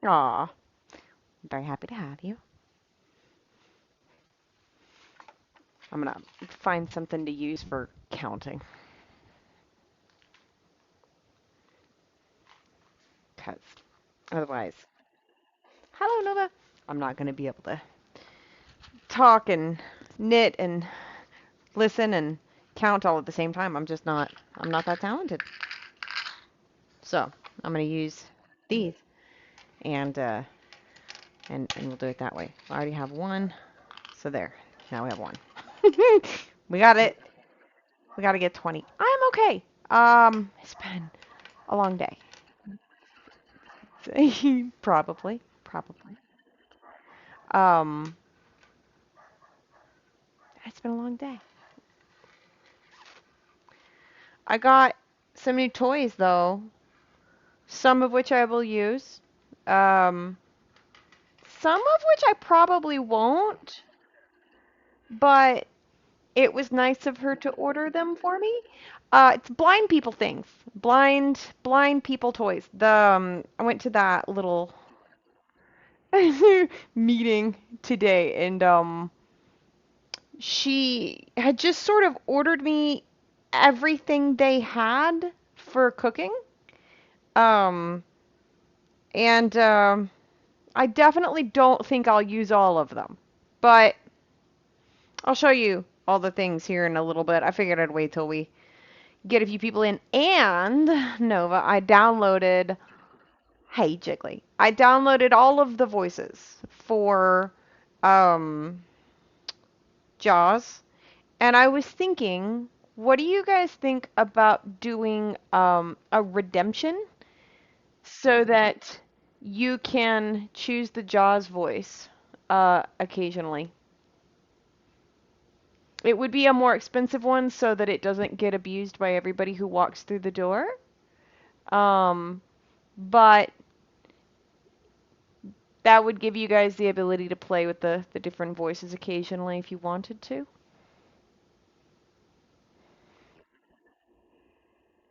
Aw, I'm very happy to have you. I'm gonna find something to use for counting. Because otherwise, hello, Nova. I'm not gonna be able to talk and knit and listen and count all at the same time. I'm not that talented. So I'm gonna use these and and we'll do it that way. I already have one, so there. Now we have one. We got it. We got to get 20. I'm okay. It's been a long day. Probably, probably. Um, it's been a long day. I got some new toys though, some of which I will use. Um, some of which I probably won't, but it was nice of her to order them for me. It's blind people things. Blind people toys. I went to that little meeting today and she had just sort of ordered me everything they had for cooking. Um and I definitely don't think I'll use all of them. But I'll show you all the things here in a little bit. I figured I'd wait till we get a few people in. And Nova, I downloaded. Hey, Jiggly. I downloaded all of the voices for um, Jaws. And I was thinking, what do you guys think about doing a redemption so that you can choose the Jaws voice occasionally? It would be a more expensive one so that it doesn't get abused by everybody who walks through the door. Um, but that would give you guys the ability to play with the different voices occasionally if you wanted to.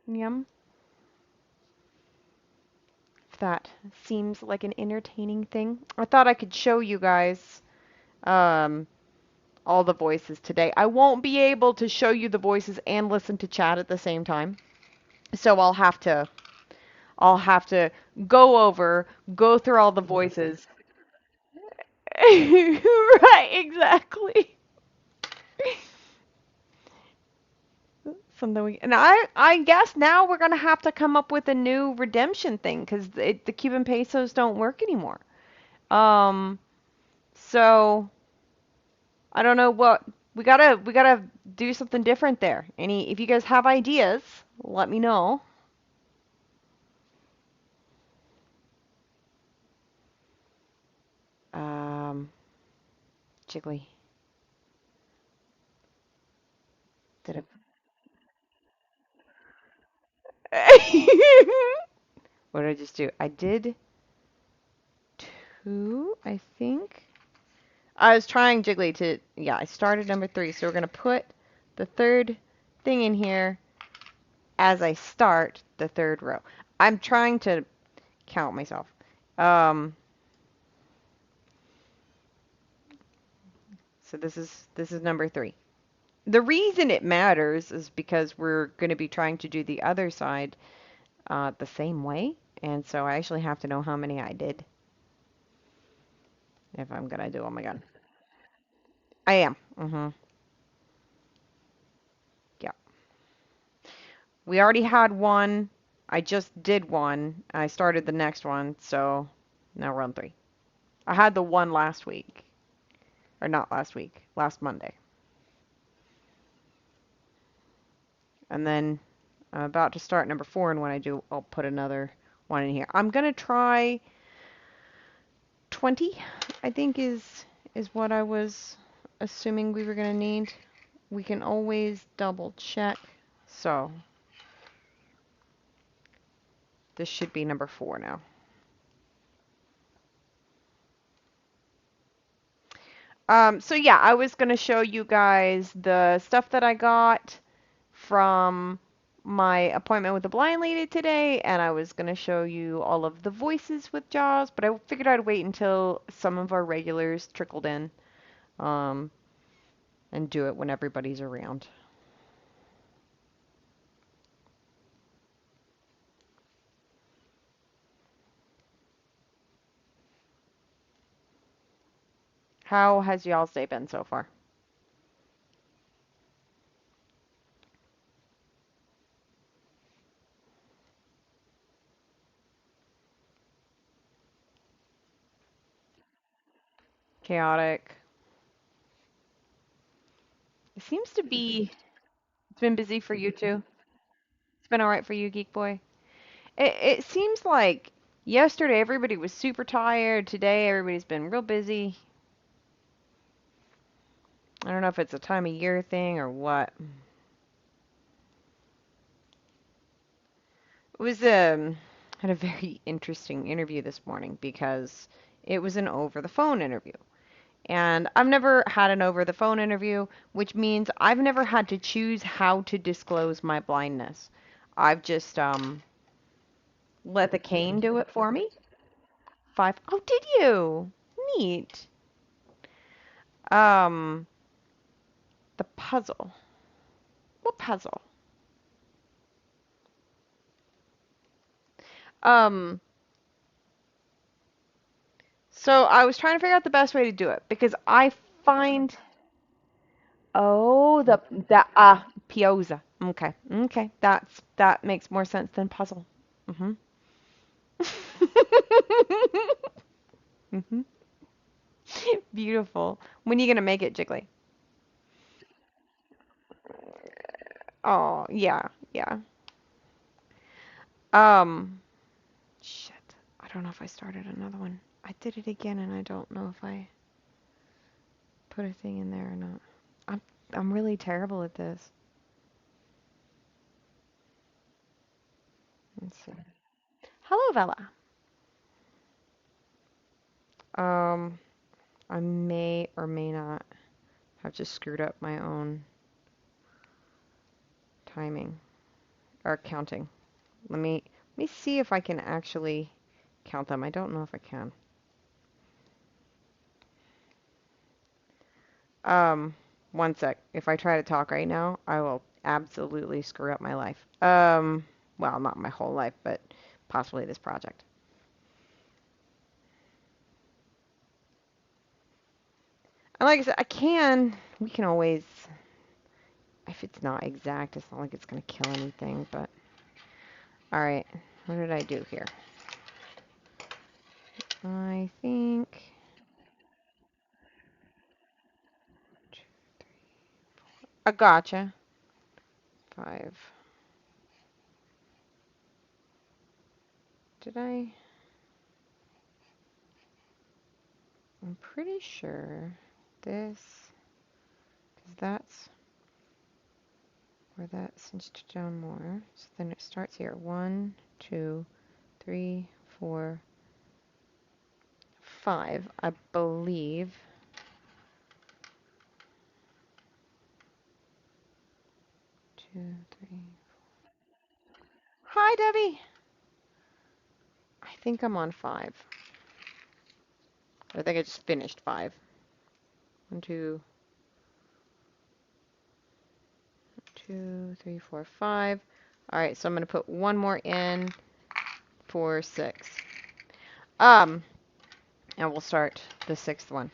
Yum. If that seems like an entertaining thing. I thought I could show you guys um, all the voices today. I won't be able to show you the voices and listen to chat at the same time. So I'll have to go through all the voices. Right, exactly. Something we and I guess now we're gonna have to come up with a new redemption thing because the Cuban pesos don't work anymore. Um, so I don't know what we gotta do something different there. If you guys have ideas, let me know. Um, Jiggly, did I? What did I just do? I did two, I think. I was trying Jiggly to, yeah, I started number three, so we're gonna put the third thing in here as I start the third row. I'm trying to count myself. Um, so this is number three. The reason it matters is because we're going to be trying to do the other side the same way, and so I actually have to know how many I did if I'm gonna do them again. I am. Yeah. We already had one. I just did one. I started the next one, so now we're on three. I had the one last week. Or not last week, last Monday. And then I'm about to start number four, and when I do, I'll put another one in here. I'm gonna try 20, I think is what I was assuming we were gonna need. We can always double check. So this should be number four now. So yeah, I was gonna show you guys the stuff that I got from my appointment with the blind lady today, and I was going to show you all of the voices with Jaws, but I figured I'd wait until some of our regulars trickled in, um, and do it when everybody's around. How has y'all's day been so far? Chaotic. It seems to be. It's been busy for you too. It's been all right for you, Geek Boy. It seems like yesterday everybody was super tired. Today everybody's been real busy. I don't know if it's a time of year thing or what. It was had a very interesting interview this morning because it was an over the phone interview. And I've never had an over the phone interview, which means I've never had to choose how to disclose my blindness. I've just let the cane do it for me. Five. Oh, did you? Neat. Um, the puzzle. What puzzle? Um, so I was trying to figure out the best way to do it because I find oh the Piozza. Okay. Okay. That makes more sense than puzzle. Mhm. Mhm. Beautiful. When are you gonna make it, Jiggly? Oh, yeah. Yeah. Um, shit. I don't know if I started another one. I did it again and I don't know if I put a thing in there or not. I'm I'm really terrible at this. Let's see. Hello, Vella. Um, I may or may not have just screwed up my own timing or counting. Let me see if I can actually count them. I don't know if I can. Um, one sec. If I try to talk right now, I will absolutely screw up my life. Well, not my whole life, but possibly this project. And like I said, we can always, if it's not exact, it's not like it's going to kill anything, but all right. What did I do here? I think I gotcha. Five. Did I? I'm pretty sure this, because that's where that cinched down more. So then it starts here. One, two, three, four, five, I believe. Two, three. Hi, Debbie. I think I'm on five. I think I just finished five. One, two, three, four, five. All right, so I'm gonna put one more in for six. Um, and we'll start the sixth one.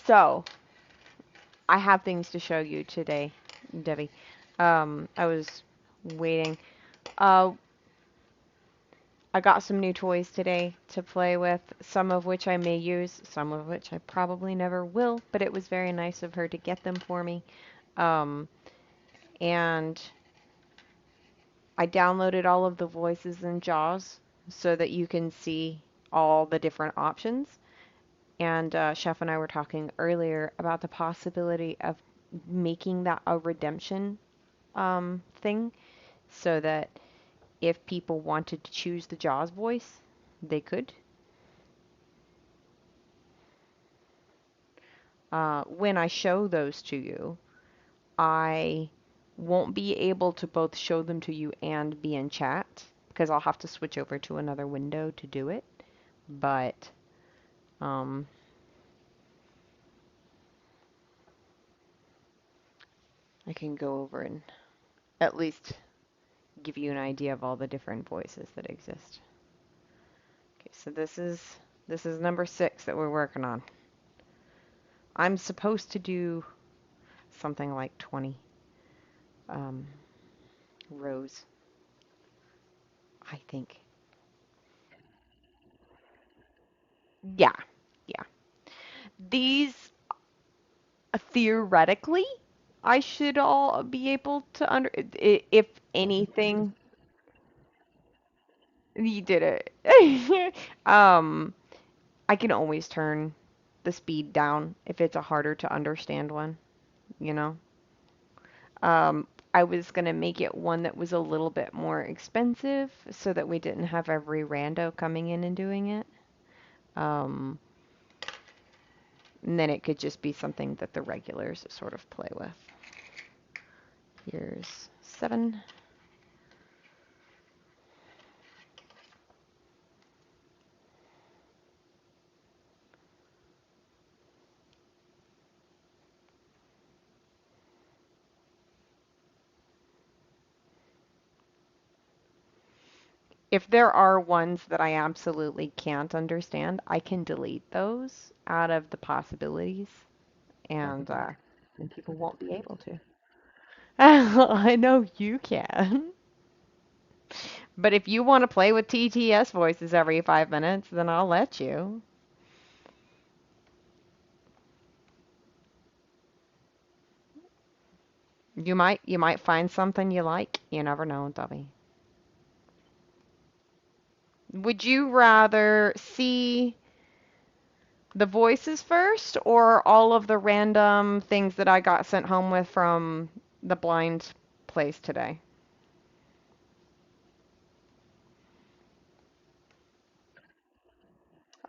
So I have things to show you today, Debbie. I was waiting. Uh, I got some new toys today to play with, some of which I may use, some of which I probably never will, but it was very nice of her to get them for me. Um, and I downloaded all of the voices in JAWS so that you can see all the different options. And Chef and I were talking earlier about the possibility of making that a redemption thing so that if people wanted to choose the JAWS voice, they could. When I show those to you, I won't be able to both show them to you and be in chat because I'll have to switch over to another window to do it. But um, I can go over and at least give you an idea of all the different voices that exist. Okay, so this is number 6 that we're working on. I'm supposed to do something like 20 um, rows, I think. Yeah, yeah. These theoretically, I should all be able to if anything, you did it. I can always turn the speed down if it's a harder to understand one, you know. I was gonna make it one that was a little bit more expensive so that we didn't have every rando coming in and doing it. Um, and then it could just be something that the regulars sort of play with. Here's 7. If there are ones that I absolutely can't understand, I can delete those out of the possibilities, and and people won't be able to. I know you can. But if you want to play with TTS voices every 5 minutes, then I'll let you. You might find something you like. You never know, Debbie. Would you rather see the voices first or all of the random things that I got sent home with from the blind place today?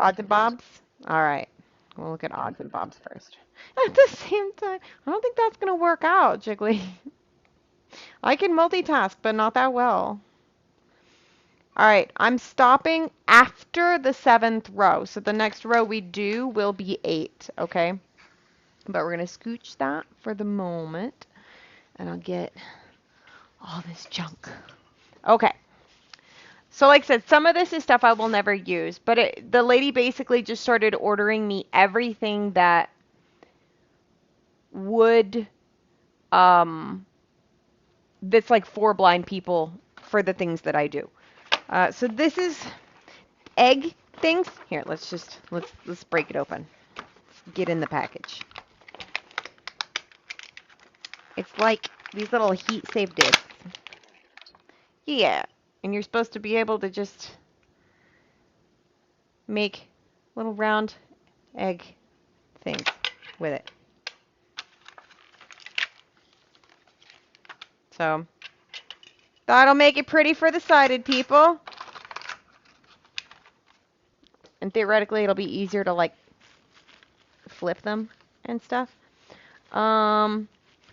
Odds and Bobs? All right. We'll look at odds and bobs first. At the same time, I don't think that's going to work out, Jiggly. I can multitask, but not that well. All right, I'm stopping after the 7th row. So the next row we do will be 8, okay? But we're going to scooch that for the moment. And I'll get all this junk. Okay. So like I said, some of this is stuff I will never use. But the lady basically just started ordering me everything that would that's like for blind people for the things that I do. So this is egg things. Here, let's break it open. Get in the package. It's like these little heat safe discs. Yeah, and you're supposed to be able to just make little round egg things with it. So that'll make it pretty for the sighted people. And theoretically, it'll be easier to like flip them and stuff. Um,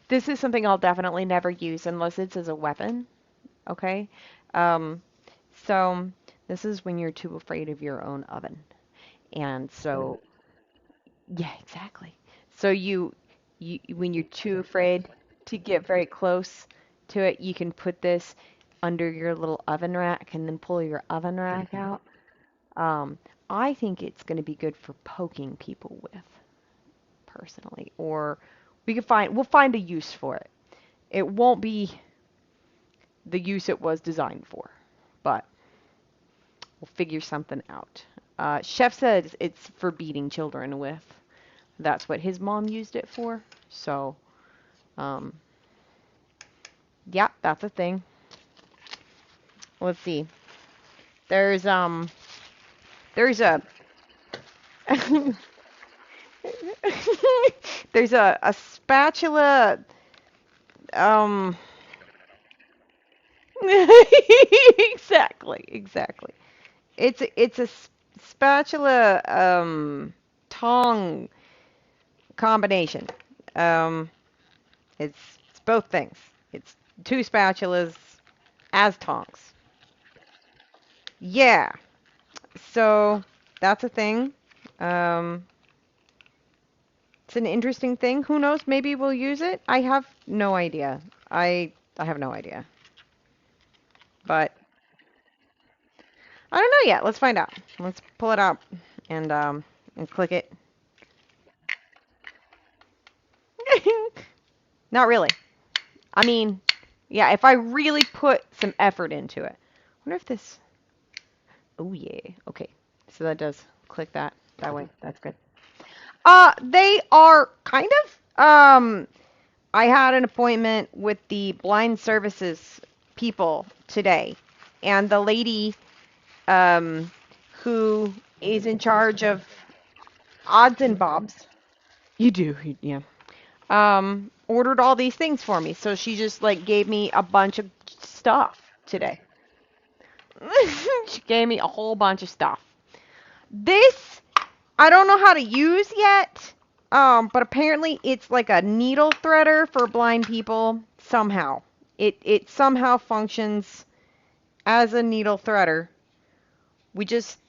this is something I'll definitely never use unless it's as a weapon. Okay. Um, so this is when you're too afraid of your own oven. And so, yeah, exactly. So you when you're too afraid to get very close to it, you can put this under your little oven rack and then pull your oven rack out. Um, I think it's going to be good for poking people with, personally, or we'll find a use for it. It won't be the use it was designed for, but we'll figure something out. Chef said it's for beating children with. That's what his mom used it for. So, um, yeah, that's a thing. Let's see. There's there's a there's a spatula. Um, exactly. It's a spatula tong combination. Um, it's both things. It's two spatulas as tongs. Yeah. So that's a thing. Um, it's an interesting thing. Who knows? Maybe we'll use it. I have no idea. I have no idea. But I don't know yet. Let's find out. Let's pull it out and click it. Not really. I mean, yeah, if I really put some effort into it. I wonder if this. Oh yeah. Okay. So that does click that way. That's good. They are kind of. I had an appointment with the blind services people today, and the lady um, who is in charge of odds and bobs. You do, yeah. Ordered all these things for me, so she just like gave me a bunch of stuff today. She gave me a whole bunch of stuff. This I don't know how to use yet. But apparently it's like a needle threader for blind people somehow. It somehow functions as a needle threader. We just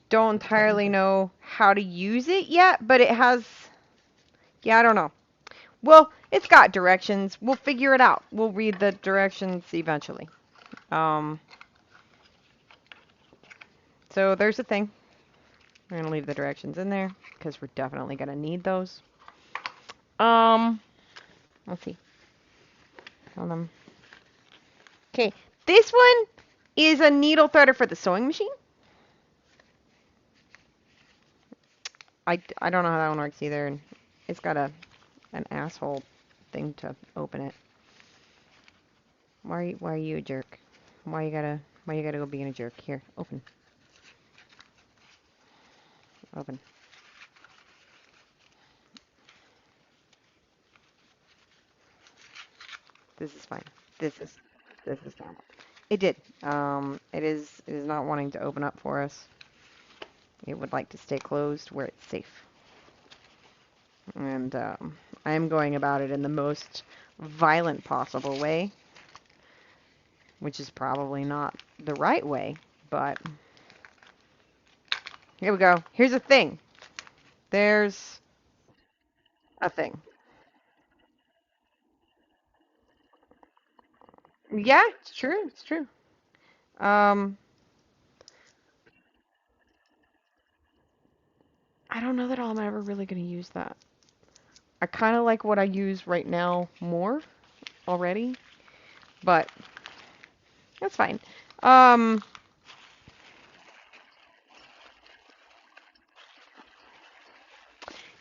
don't entirely know how to use it yet, but it has, yeah, I don't know. Well, it's got directions. We'll figure it out. We'll read the directions eventually. Um, so there's a thing. We're gonna leave the directions in there because we're definitely gonna need those. Um, let's see. Hold on. Okay, this one is a needle threader for the sewing machine. I don't know how that one works either, and it's got an asshole thing to open it. Why are you a jerk? Why you gotta go being a jerk? Here, open. Open. This is fine. This is this is normal. It did. It is not wanting to open up for us. It would like to stay closed where it's safe. And I am going about it in the most violent possible way, which is probably not the right way, but here we go. Here's a thing. There's a thing. Yeah, it's true. It's true. Um, I don't know that I'm ever really going to use that. I kind of like what I use right now more already, but that's fine. Um,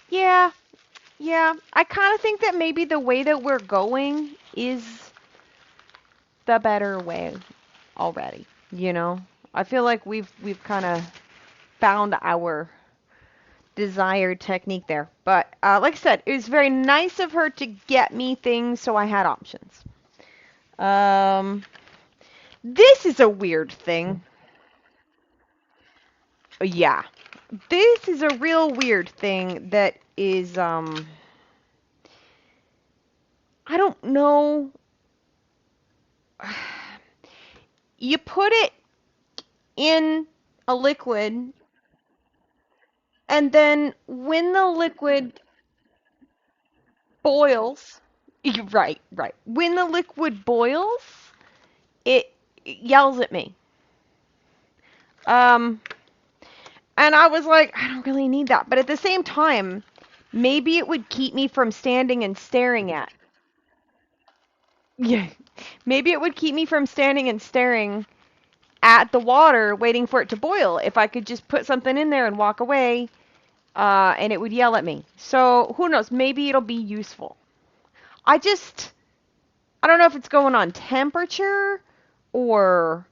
yeah, yeah. I kind of think that maybe the way that we're going is the better way already, you know? I feel like we've kind of found our desired technique there. But like I said, it was very nice of her to get me things so I had options. Um, this is a weird thing. Yeah. This is a real weird thing that is I don't know. You put it in a liquid and then when the liquid boils, right, right. When the liquid boils, it yells at me. Um, and I was like, I don't really need that. But at the same time, maybe it would keep me from standing and staring at. Yeah. Maybe it would keep me from standing and staring at the water waiting for it to boil if I could just put something in there and walk away and it would yell at me. So who knows? Maybe it'll be useful. I just, I don't know if it's going on temperature or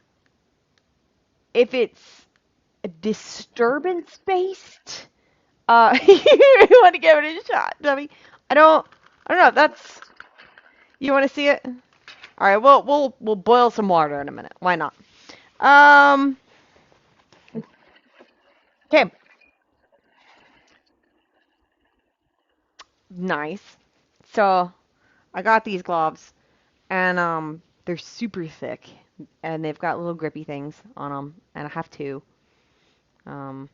if it's disturbance based. You want to give it a shot, Debbie? I don't know. That's you want to see it? All right. Well, we'll boil some water in a minute. Why not? Um. Okay. Nice. So I got these gloves. And they're super thick, and they've got little grippy things on them, and I have two. Um,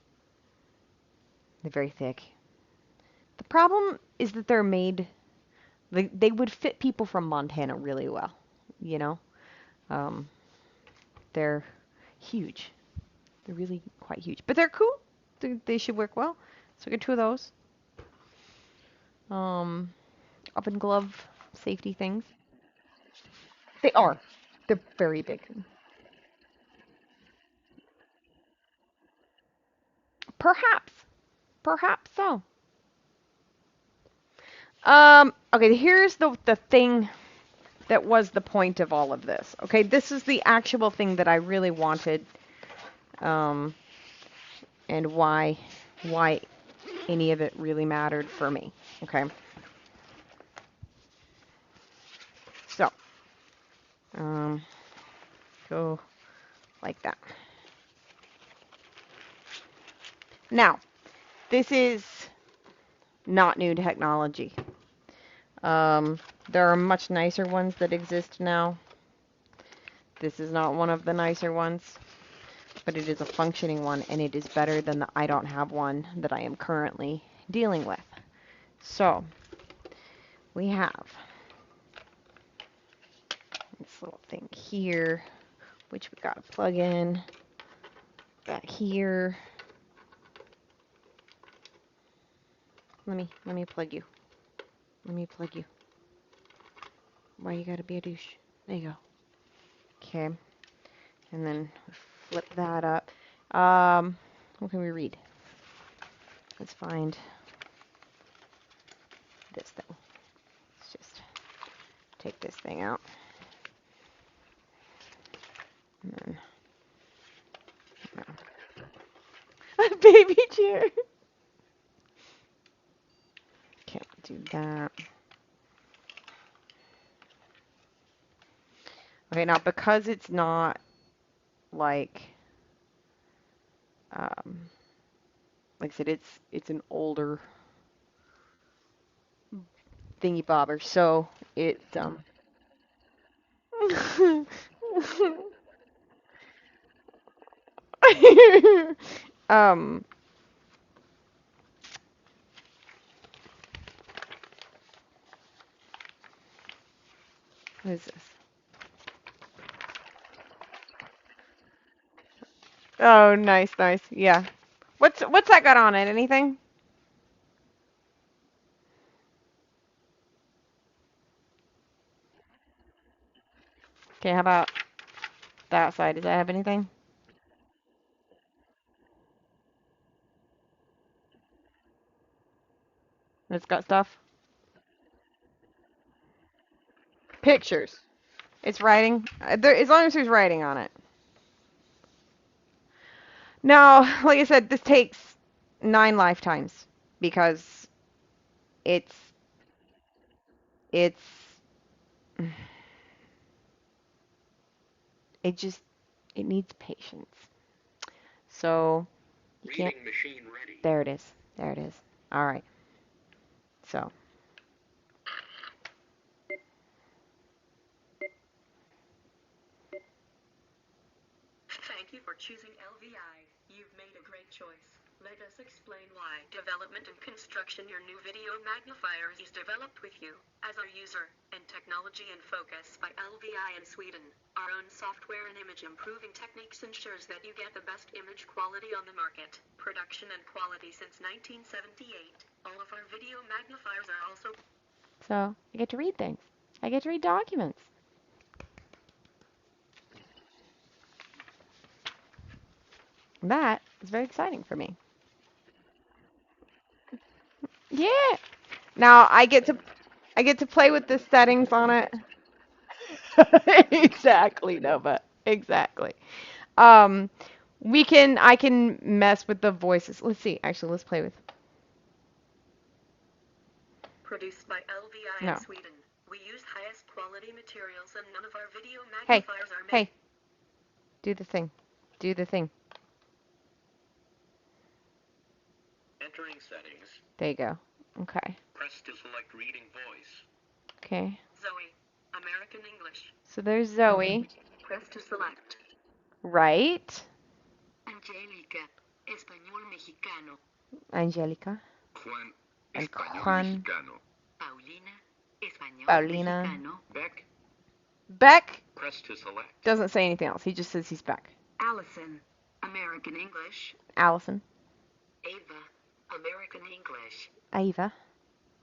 they're very thick. The problem is that they're made, they would fit people from Montana really well, you know? Um, they're huge. They're really quite huge, but they're cool. They should work well. So I get two of those. Um, oven glove safety things. They are. They're very big. Perhaps. Perhaps so. Okay, here's the thing that was the point of all of this. Okay, this is the actual thing that I really wanted, um, and why any of it really mattered for me. Okay, so um, go like that. Now, this is not new technology. Um, there are much nicer ones that exist now. This is not one of the nicer ones, but it is a functioning one, and it is better than the I don't have one that I am currently dealing with. So, we have this little thing here, which we gotta plug in. That here. Let me plug you. Let me plug you. Why you gotta be a douche? There you go. Okay. And then flip that up. What can we read? Let's find this thing. Let's just take this thing out. And then, no. A baby chair. Can't do that. Okay, now because it's not like, like I said, it's an older thingy bobber, so it um what is this? Oh, nice, nice. Yeah. What's that got on it? Anything? Okay, how about that side? Does that have anything? It's got stuff? Pictures. It's writing. As long as there's writing on it. Now, like I said, this takes 9 lifetimes because it's it's it just it needs patience. So you can't. Reading machine ready. There it is. There it is. All right. So thank you for choosing LVI. You've made a great choice. Let us explain why. Development and construction. Your new video magnifier is developed with you as our user, and technology and focus by LVI in Sweden. Our own software and image improving techniques ensures that you get the best image quality on the market. Production and quality since 1978. All of our video magnifiers are also... so I get to read things. I get to read documents. That is very exciting for me. Yeah. Now I get to play with the settings on it. Exactly, Nova. Exactly. Um, I can mess with the voices. Let's see. Actually, let's play with. Produced by LVI No. in Sweden. We use highest quality materials and none of our video Hey, magnifiers are made. hey. Do the thing. Do the thing. Entering settings. There you go. Okay. Press to select reading voice. Okay. Zoe, American English. So there's Zoe. Press to select. Right. Angélica, español mexicano. Angelica. Juan, And español Juan. mexicano. Paulina, español Paulina. mexicano. Beck, Beck press to select. doesn't say anything else. He just says he's Beck. Allison, American English. Allison. Ava, American English. Ava.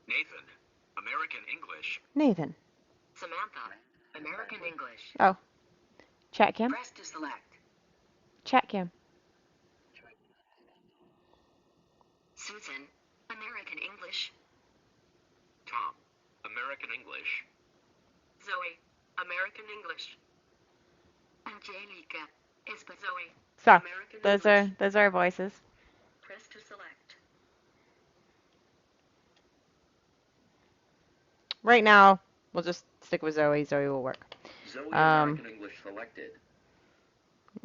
Nathan, American English. Nathan. Samantha, American English. Oh. Chat cam. Press to select. Chat cam. Susan, American English. Tom, American English. Zoe, American English. Angelica, Zoe. So, American English. those are our voices. Press to select. Right now, we'll just stick with Zoe. Zoe will work. Zoe, American English selected.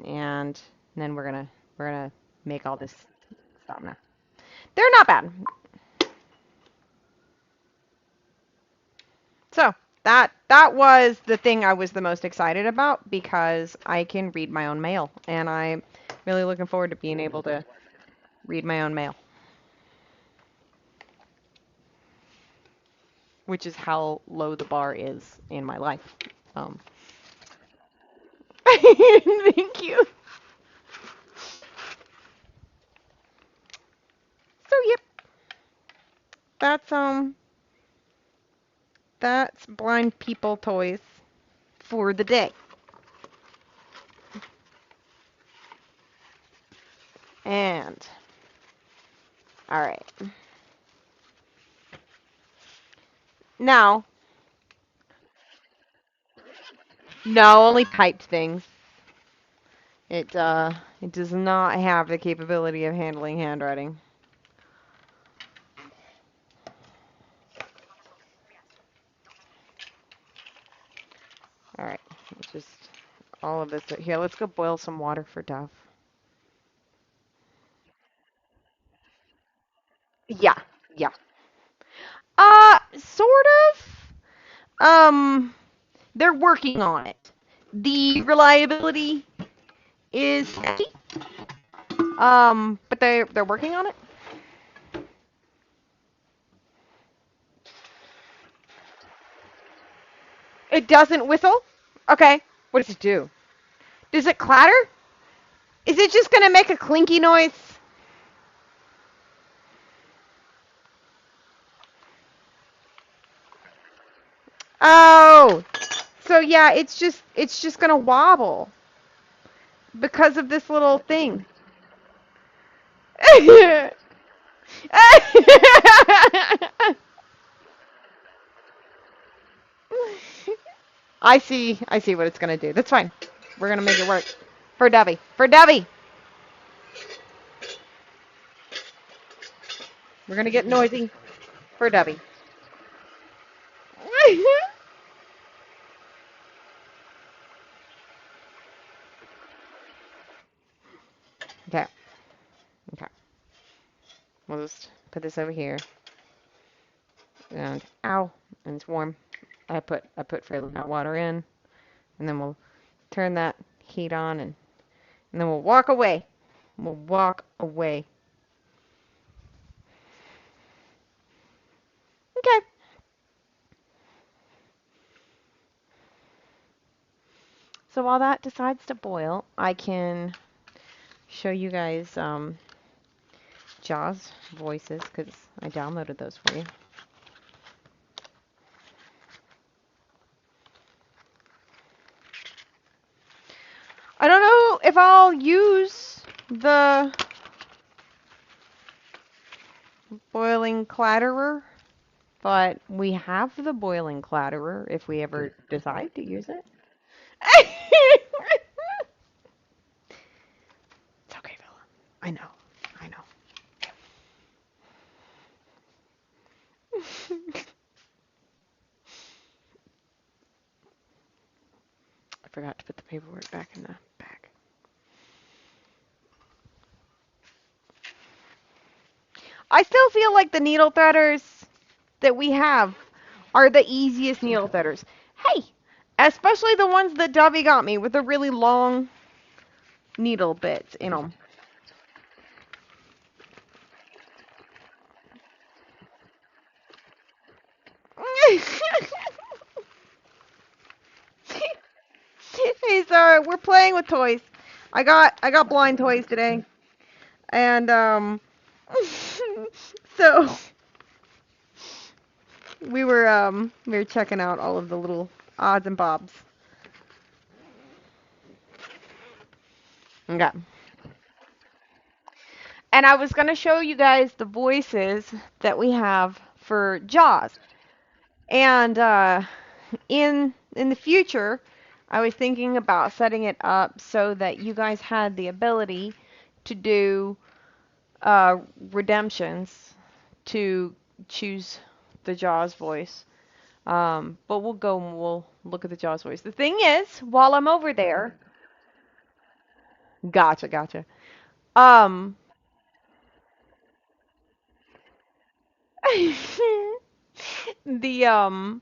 And then we're gonna make all this stop now. They're not bad. So that was the thing I was the most excited about because I can read my own mail, and I'm really looking forward to being able to read my own mail, which is how low the bar is in my life. Thank you. So yep, that's blind people toys for the day. And all right. Now, no, only typed things. It does not have the capability of handling handwriting. All right, just all of this here. Let's go boil some water for Dove. Yeah, yeah. Sort of. They're working on it. The reliability is sketchy. But they're working on it. It doesn't whistle? Okay. What does it do? Does it clatter? Is it just gonna make a clinky noise? Oh, so yeah, it's just gonna wobble because of this little thing. I see what it's gonna do. That's fine. We're gonna make it work. For Debbie. For Debbie! We're gonna get noisy. For Debbie. Okay. Okay. We'll just put this over here. And ow, and it's warm. I put fairly hot water in, and then we'll turn that heat on, and then we'll walk away. We'll walk away. Okay. So while that decides to boil, I can show you guys Jaws voices because I downloaded those for you. I don't know if I'll use the boiling clatterer, but we have the boiling clatterer if we ever decide to use it. It's okay, Villa. I know. I know. I forgot to put the paperwork back in the bag. I still feel like the needle threaders that we have are the easiest needle threaders. Hey, Especially the ones that Dovey got me with the really long needle bits in them. Hey, sorry, we're playing with toys. I got blind toys today, and so we were checking out all of the little odds and bobs. Okay. And I was gonna show you guys the voices that we have for Jaws. And in the future, I was thinking about setting it up so that you guys had the ability to do redemptions to choose the Jaws voice. But we'll go and we'll look at the Jaws voice. The thing is, while I'm over there, gotcha. Um, the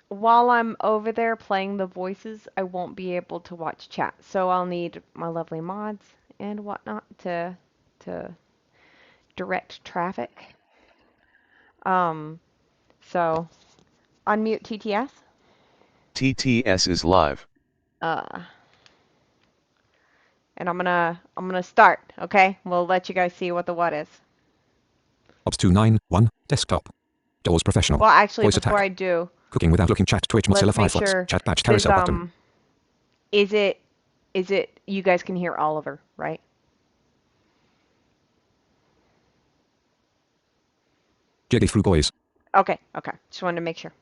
while I'm over there playing the voices, I won't be able to watch chat. So I'll need my lovely mods and whatnot to direct traffic. Um, so unmute TTS. TTS is live. Uh, and I'm gonna start. Okay, we'll let you guys see what the what is. Ops 291 desktop. Doors professional. Well, actually, Voice before attack. I do, Cooking without looking chat Twitch Mozilla let's make Firefox sure. chat batch Does, carousel button. is it you guys can hear Oliver, right? Jiggy through boys. Okay. Just wanted to make sure.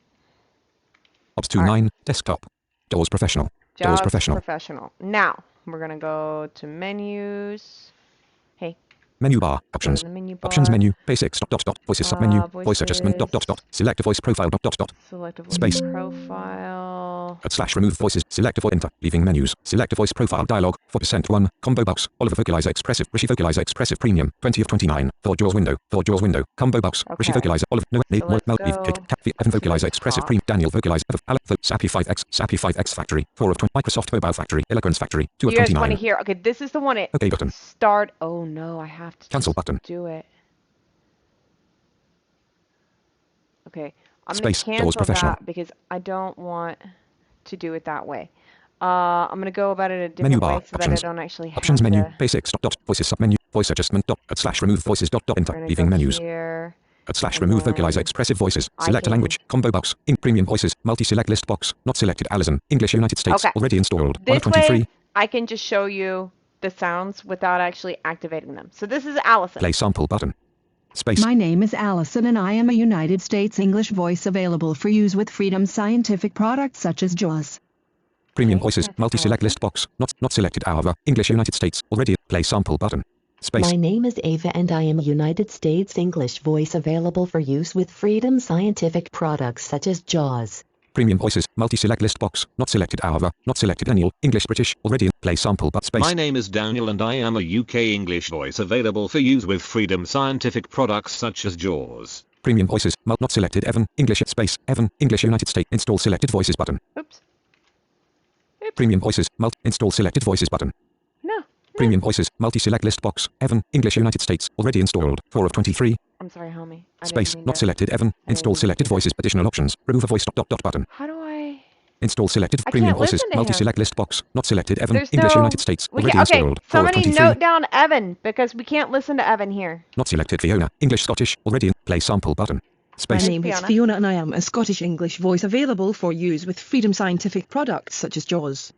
Ops 29 desktop. Doors professional. Doors Jaws professional. Now we're gonna go to menus. Hey, Menu bar. go to Options. the menu bar. Options menu. Basics. Voices submenu. Voice adjustment. Voices. Select a voice profile. Select a voice Space. profile. @ remove voices. Select a voice enter. Leaving menus. Select a voice profile dialog. 4% 1. Combo box. Oliver Vocalizer Expressive. Rishi Vocalizer Expressive Premium. 20 of 29. Thor Jaws window. Combo box. Rishi Okay. Vocalizer. Oliver. No. So let's Leave. go Evan to Vocalizer the Expressive top. Premium. Daniel Vocalizer. Alec. Sappy 5X Factory. 4 of 20. Microsoft Mobile Factory. Eloquence Factory. 2 of You guys want 29. to hear? Okay, this is the one it OK button. start. Oh no, I have to Cancel just button. do it. Okay, I'm Space. gonna Doors cancel professional. that because I don't want to do it that way. I'm gonna go about it a different Menu bar. way so Options. that I don't actually have Options menu. to. Basics. Voices submenu. Voice adjustment. / remove voices. We're Enter. gonna Leaving go menus. here. / And remove then Vocalizer Expressive Voices. I Select a can- language. Combo box. In premium voices. Multi-select list box. Not selected. Allison. English United States. Okay. Already installed. 1 This of 23. way, I can just show you the sounds without actually activating them. So this is Allison. Play sample button. Space. My name is Allison and I am a United States English voice available for use with Freedom Scientific products such as Jaws. Premium Okay, voices. that's Multi-select Allison. list box. Not selected. However. English United States. Already. Play sample button. Space. My name is Ava and I am a United States English voice available for use with Freedom Scientific products such as Jaws. Premium voices. Multi-select list box. Not selected. However. Not selected. Daniel. English British. Already. Play sample but space. My name is Daniel and I am a UK English voice available for use with Freedom Scientific products such as Jaws. Premium voices. Not selected. Evan. English space. Evan. English United States. Install selected voices button. Oops. Premium voices. Install selected voices button. No. Premium voices. Multi-select list box. Evan. English United States. Already installed. 4 of 23. I'm sorry, homie. I didn't Space. mean Not to- selected. Evan. I Install didn't selected mean to- voices. Additional options. Remove a voice. Button. How do I? Install selected. I Premium can't voices. listen to him. Multi-select list box. Not selected. Evan. There's English no. United States. We Already can't, okay, installed. 4 of somebody 23. note down Evan because we can't listen to Evan here. Not selected. Fiona. English Scottish. Already. Play sample button. My Space. name is Fiona. Fiona and I am a Scottish English voice available for use with Freedom Scientific products such as Jaws.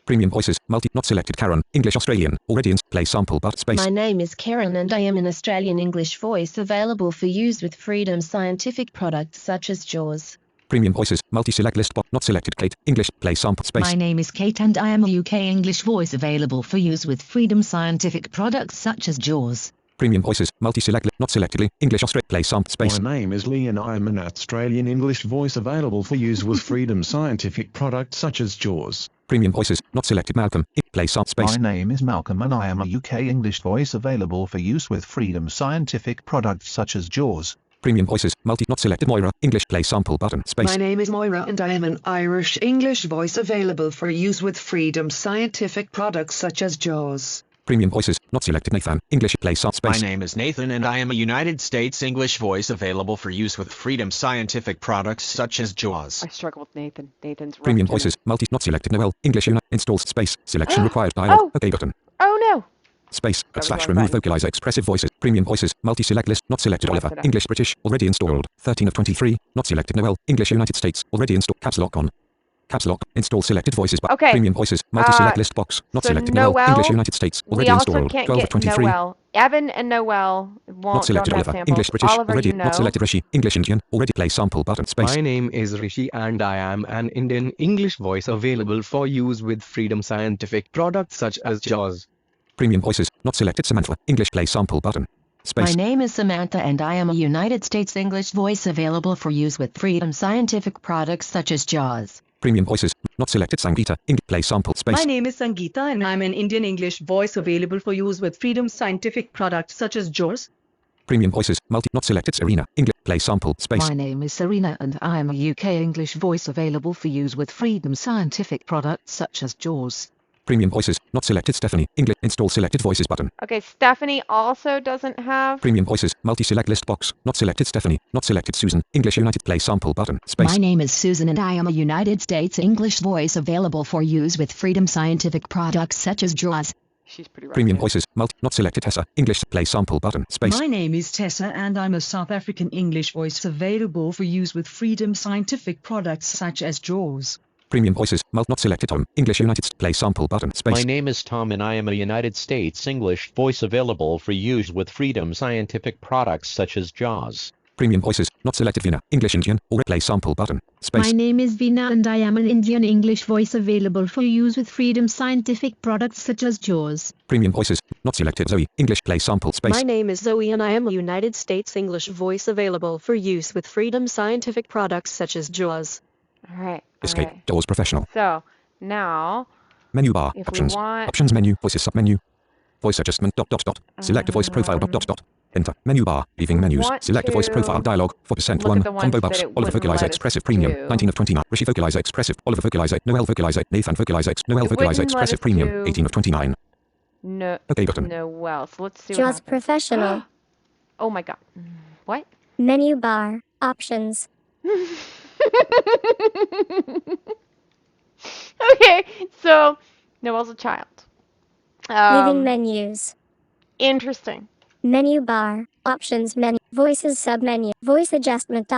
Premium voices. Not selected. Karen. English Australian. Already play sample but space. My name is Karen and I am an Australian English voice available for use with Freedom Scientific products such as Jaws. Premium voices. Multi-select list but not selected. Kate. English. Play sample space. My name is Kate and I am a UK English voice available for use with Freedom Scientific products such as Jaws. Premium voices. Multi-select not selected. English Australia. Play sample space. My name is Lee and I am an Australian English voice available for use with Freedom Scientific products such as Jaws. Premium voices. Not selected. Malcolm. Play sample space. My name is Malcolm and I am a UK English voice available for use with Freedom Scientific products such as Jaws. Premium voices, multi, not selected. Moira, English, play sample button, space. My name is Moira and I am an Irish English voice available for use with Freedom Scientific products such as JAWS. Premium voices, not selected. Nathan, English, play sample, space. My name is Nathan and I am a United States English voice available for use with Freedom Scientific products such as JAWS. I struggle with Nathan. Nathan's right. Premium voices, multi, not selected. Noel, English, installs, space, selection required, dialog, OK button. Oh no! Space, / remove vocalizer expressive voices, premium voices, multi-select list, not selected. Oliver, English, British, already installed, 13 of 23, not selected. Noel, English, United States, already installed, caps lock on. Caps lock, install selected voices, but okay. Premium voices, multi-select list box, not so selected. Noel, English, United States, already installed, 12 of 23. Noel. Evan and Noel won't not selected. Oliver, English, British, Oliver, already, you know. not selected. Rishi, English, Indian, already play sample button, space. My name is Rishi and I am an Indian English voice available for use with Freedom Scientific products such as JAWS. Premium voices, not selected. Samantha, English, play sample button. Space. My name is Samantha and I am a United States English voice available for use with Freedom Scientific products such as JAWS. Premium voices, not selected. Sangeeta, English, play sample, space. My name is Sangeeta and I'm an Indian English voice available for use with Freedom Scientific products such as JAWS. Premium voices, multi, not selected. Serena, English, play sample, space. My name is Serena and I am a UK English voice available for use with Freedom Scientific products such as JAWS. Premium voices, not selected. Stephanie, English, install selected voices button. Okay, Stephanie also doesn't have. Premium voices, multi-select list box, not selected. Stephanie, not selected. Susan, English, United, play sample button, space. My name is Susan and I am a United States English voice available for use with Freedom Scientific products such as JAWS. She's pretty right. Premium voices, multi, not selected. Tessa, English, play sample button, space. My name is Tessa and I'm a South African English voice available for use with Freedom Scientific products such as JAWS. Premium voices, not selected. Tom, English, United, play sample button, space. My name is Tom and I am a United States English voice available for use with Freedom Scientific products such as JAWS. Premium voices, not selected. Vina, English, Indian, or play sample button, space. My name is Veena and I am an Indian English voice available for use with Freedom Scientific products such as JAWS. Premium voices, not selected. Zoe, English, play sample, space. My name is Zoe and I am a United States English voice available for use with Freedom Scientific products such as JAWS. All right. Escape, okay. JAWS professional. So, now, menu bar, if options, we want... options menu, voices submenu, voice adjustment, ... select a voice profile, ... enter, menu bar, leaving menus, select a voice profile dialog, 4% 1, combo box, Oliver vocalizer expressive premium, 19 of 29, Rishi vocalizer expressive, Oliver vocalizer, Noel vocalizer, Nathan vocalizer, Noel vocalizer expressive premium, 18 of 29. No, okay button. Noel, so let's see what JAWS Professional. Oh my god. What? Menu bar, options. Okay, so Noel's a child. Leaving menus. Interesting. Menu bar, options menu, voices submenu, voice adjustment ...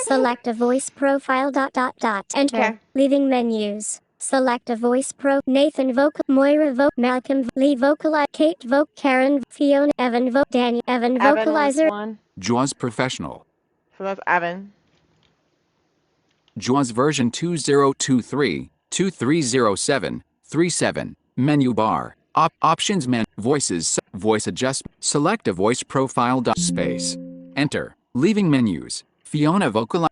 select a voice profile ... enter, okay. Leaving menus, select a voice Nathan vocal, Moira vocal, Malcolm, Lee vocalize, Kate vocal, Karen, Fiona, Evan vocal, Daniel, Evan vocalizer. JAWS Professional. So that's Evan. JAWS version 2023, 2307, menu bar, options voices, voice adjustment, select a voice profile ... space, enter, leaving menus, Fiona vocal,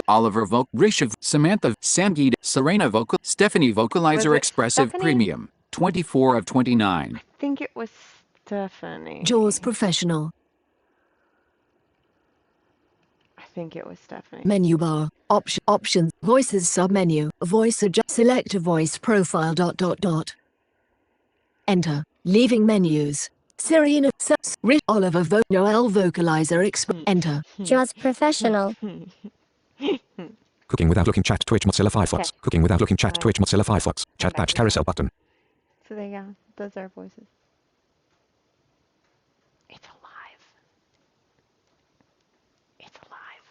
Oliver vocal, Risha, Samantha, Sangeeta, Serena vocal, Stephanie vocalizer expressive Stephanie? premium, 24 of 29. I think it was Stephanie. JAWS Professional. I think it was Stephanie. Menu bar, options, voices submenu, voice adjust, select a voice profile ... Enter, leaving menus. Serena, Oliver Noel vocalizer enter. JAWS Professional. Cooking without looking chat Twitch Mozilla Firefox. Okay. Cooking without looking chat Twitch Mozilla Firefox. Chat patch carousel button. So there you go. Those are voices. It's alive. It's alive.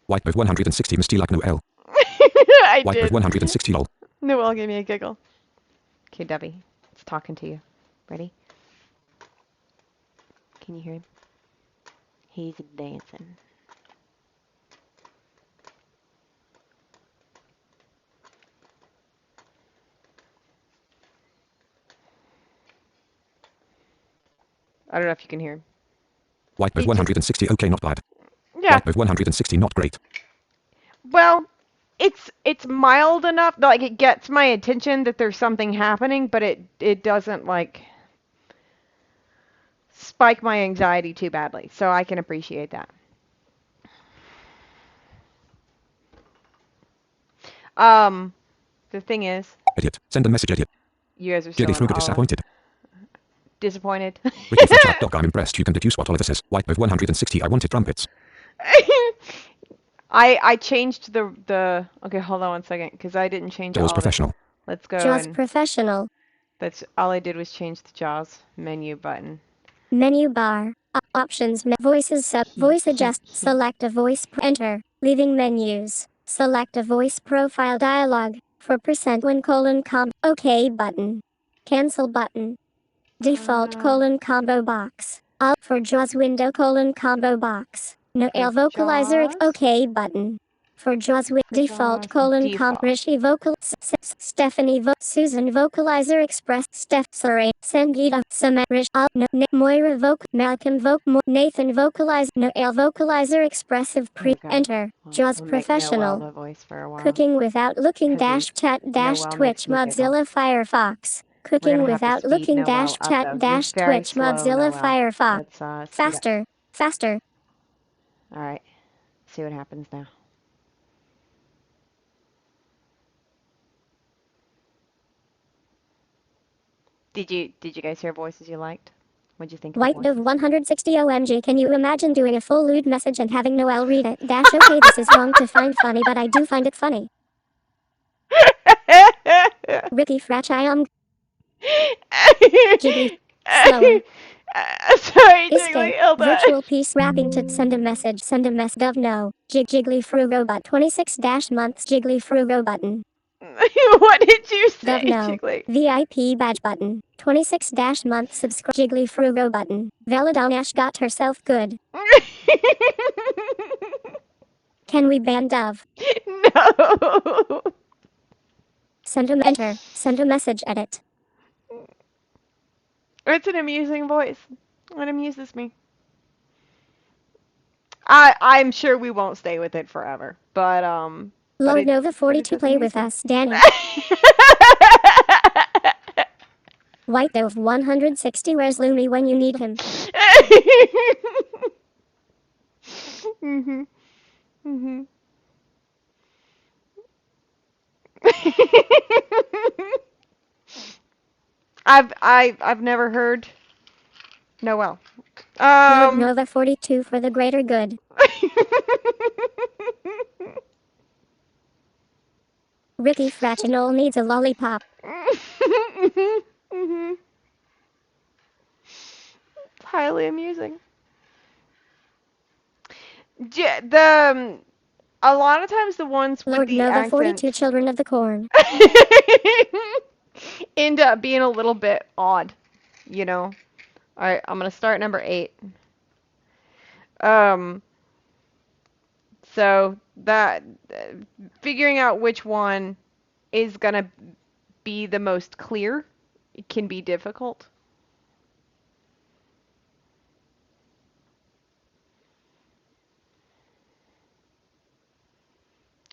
White with 160 Misty like Noel. I White did. with 160 lol. Noel gave me a giggle. Okay, Debbie. It's talking to you. Ready? Can you hear him? He's dancing. I don't know if you can hear him. White with 160 okay not bad. Yeah. White with 160 not great. Well, it's mild enough, like it gets my attention that there's something happening, but it doesn't like spike my anxiety too badly, so I can appreciate that. The thing is, Idiot. Send a message, idiot. you guys are still disappointed. Disappointed. Wiki for chat doc. I'm impressed. You can deduce what Oliver says. White of 160. I wanted trumpets. I changed the. Okay, hold on one second, because I didn't change Jaws all professional. of it. Let's go. JAWS Professional. That's all I did was change the JAWS menu button. Menu bar. Options. Voices sub. Voice adjust. Select a voice. Enter. Leaving menus. Select a voice profile dialog. For % :com. OK button. Cancel button. Default : combo box. Alt for JAWS window : combo box. No Okay, vocalizer JAWS. OK button. For JAWS with default : com. Rishi vocal. Stephanie Susan vocalizer express. Sorry. Sangita Samarish. Moira vocal. Malcolm Nathan vocalize. No vocalizer expressive pre. Enter. JAWS Professional. The voice for a while. Cooking without looking Because chat Noel Twitch makes me giggle. Mozilla Firefox. Cooking without looking chat Twitch Mozilla Firefox. Faster. Faster. All right. See what happens now. Did you guys hear voices you liked? What'd you think? White Dove 160 OMG. Can you imagine doing a full lewd message and having Noel read it? Okay, this is wrong to find funny, but I do find it funny. Ricky Fratch, I am. Jiggly. Slower. Sorry, Escape. Virtual peace wrapping to send a message. Send a mess. Dove no. Jiggly Frugo but 26 months. Jiggly Frugo button. What did you say, Dove no. Jiggly? VIP badge button. 26 months subscribe. Jiggly Frugo button. Validonash got herself good. Can we ban Dove? No. Send a enter. Send a message edit. It's an amusing voice. It amuses me. I'm sure we won't stay with it forever, but Lord Nova 42 play with us, Danny. White Dove 160. Where's Looney when you need him? Mhm. Mhm. I've never heard Noel. Lord Nova 42 for the greater good. Ricky Fratchinol needs a lollipop. Mhm. Highly amusing. A lot of times the ones with Lord the Nova accent 42 Children of the Corn. end up being a little bit odd, you know. All right, I'm gonna start number 8. So that figuring out which one is gonna be the most clear can be difficult.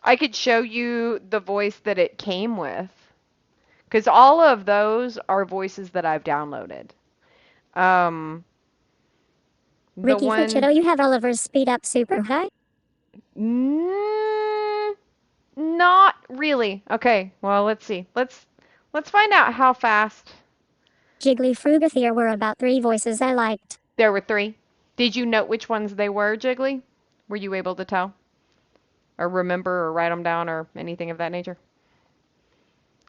I could show you the voice that it came with, because all of those are voices that I've downloaded. Ricky Fritchito, you have Oliver's speed up super high? Not really. Okay, well, let's see. Let's find out how fast. Jiggly Frugathier were about 3 voices I liked. There were 3. Did you note which ones they were, Jiggly? Were you able to tell? Or remember or write them down or anything of that nature?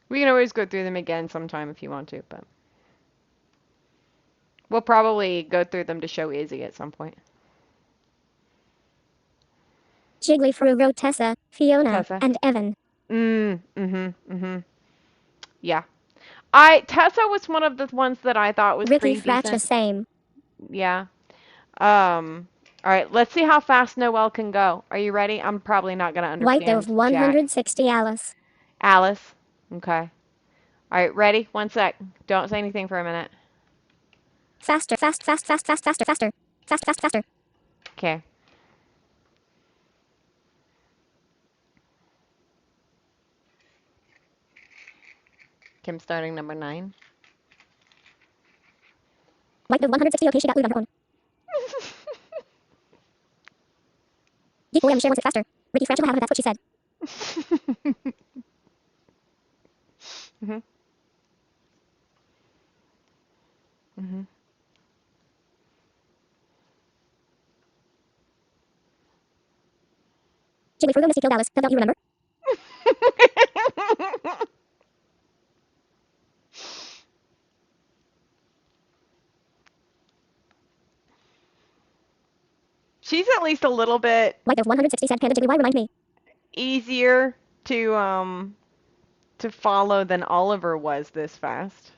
We can always go through them again sometime if you want to, but we'll probably go through them to show Izzy at some point. Jiggly Frugo, Tessa, Fiona, and Evan. Yeah. Tessa was one of the ones that I thought was Ricky pretty Fratch, decent. same. Yeah. All right, let's see how fast Noel can go. Are you ready? I'm probably not going to understand. White Dove 160 Jack. Alice. Alice. Okay. All right, ready? 1 sec. Don't say anything for a minute. Faster, faster. Okay. I'm starting number 9. White of 160 okay, she got glued on her own. Geek William share wants it faster. Ricky Franchel have that's what she said. Mhm. Mhm. Chili Frugal Missy Kill Dallas. Don't you remember? She's at least a little bit White of 160 said Panda Jiggly. Why remind me? easier to follow than Oliver was this fast.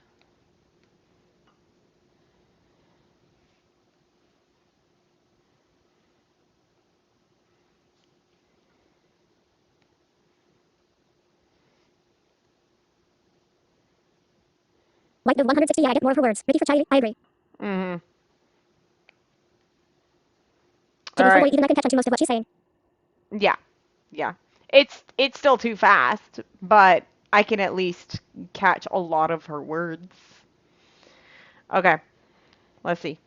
White of 160 yeah, I get more of her words. Ricky for I agree. Mhm. Jiggly All Frugal, right. even I can catch on to most of what she's saying. Yeah. Yeah. It's still too fast, but I can at least catch a lot of her words. Okay. Let's see.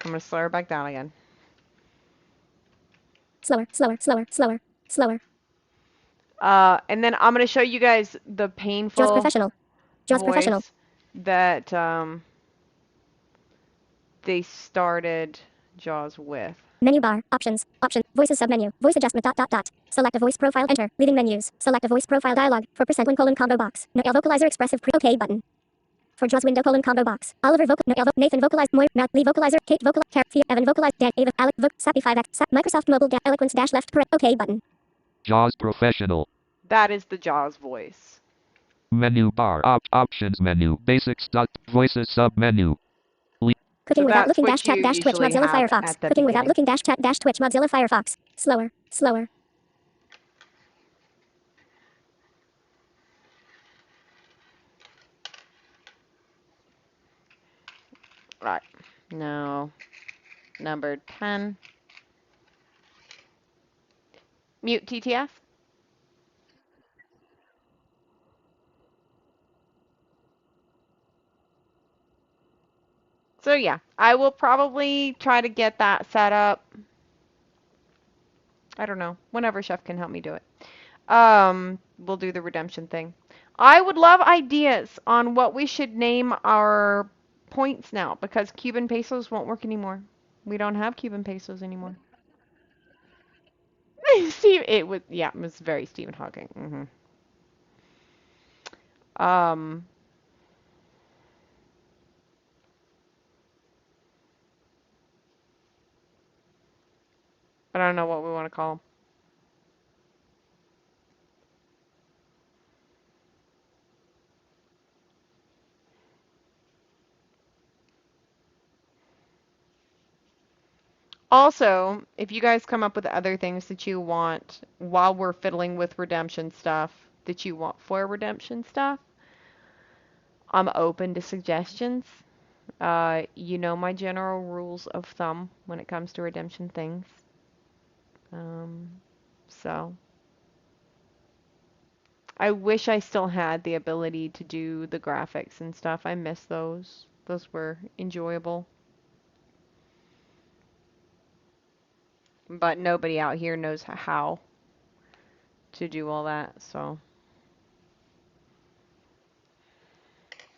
I'm going to slow her back down again. Slower, slower, slower, slower, slower. And then I'm going to show you guys the painful Jaws professional. Jaws voice professional. that they started Jaws with. Menu bar. Options. Option. Voices submenu. Voice adjustment. Dot dot dot. Select a voice profile. Enter. Leaving menus. Select a voice profile dialog. For percent one colon combo box. No vocalizer expressive pre. OK button. For Jaws window colon combo box. Oliver vocal. No Nathan vocalize. Moira. Matt Lee vocalizer. Kate vocalize. Thea. Evan vocalize. Dan. Ava. Alec. Voc. Sappy 5x. Microsoft mobile. Eloquence dash left. OK button. JAWS Professional. That is the Jaws voice. Menu bar. Options menu. Basics. Voices submenu. Cooking So without that's looking what dash chat you dash Twitch usually Mozilla have Firefox. at the Cooking without beginning. looking dash chat dash Twitch Mozilla Firefox. Slower. Slower. Right. No. Number 10. Mute TTS. So yeah, I will probably try to get that set up. I don't know, whenever Chef can help me do it. We'll do the redemption thing. I would love ideas on what we should name our points now because Cuban pesos won't work anymore. We don't have Cuban pesos anymore. Steve, it was very Stephen Hawking. Um, I don't know what we want to call them. Also, if you guys come up with other things that you want while we're fiddling with redemption stuff that you want for redemption stuff, I'm open to suggestions. You know my general rules of thumb when it comes to redemption things. So I wish I still had the ability to do the graphics and stuff. I miss those. Those were enjoyable. But nobody out here knows how to do all that, so.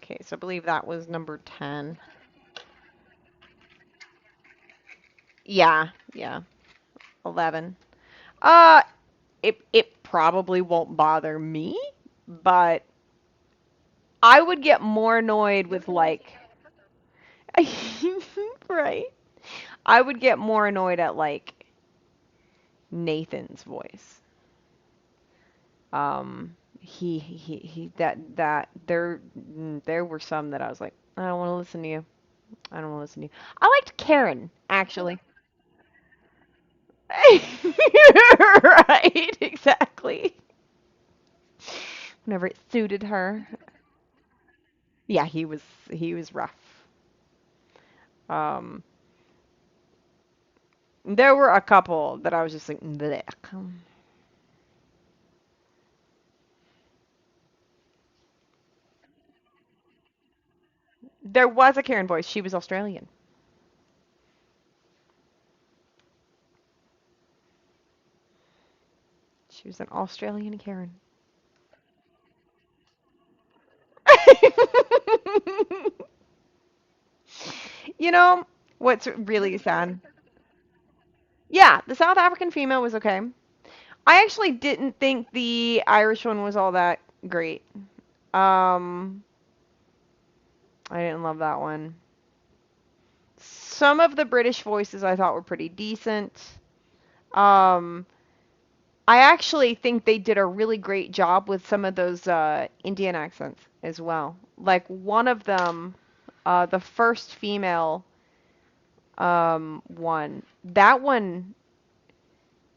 Okay, so I believe that was number 10. Yeah, yeah. 11. Uh, it probably won't bother me, but I would get more annoyed with like right. I would get more annoyed at like Nathan's voice. He that there were some that I was like, I don't want to listen to you. I don't want to listen to you. I liked Karen, actually. Right, exactly. Whenever it suited her. Yeah, he was rough. Um, there were a couple that I was just like, blech. There was a Karen voice. She was Australian. She was an Australian Karen. You know, what's really sad? Yeah, the South African female was okay. I actually didn't think the Irish one was all that great. Um, I didn't love that one. Some of the British voices I thought were pretty decent. Um, I actually think they did a really great job with some of those Indian accents as well. Like one of them, the first female one, that one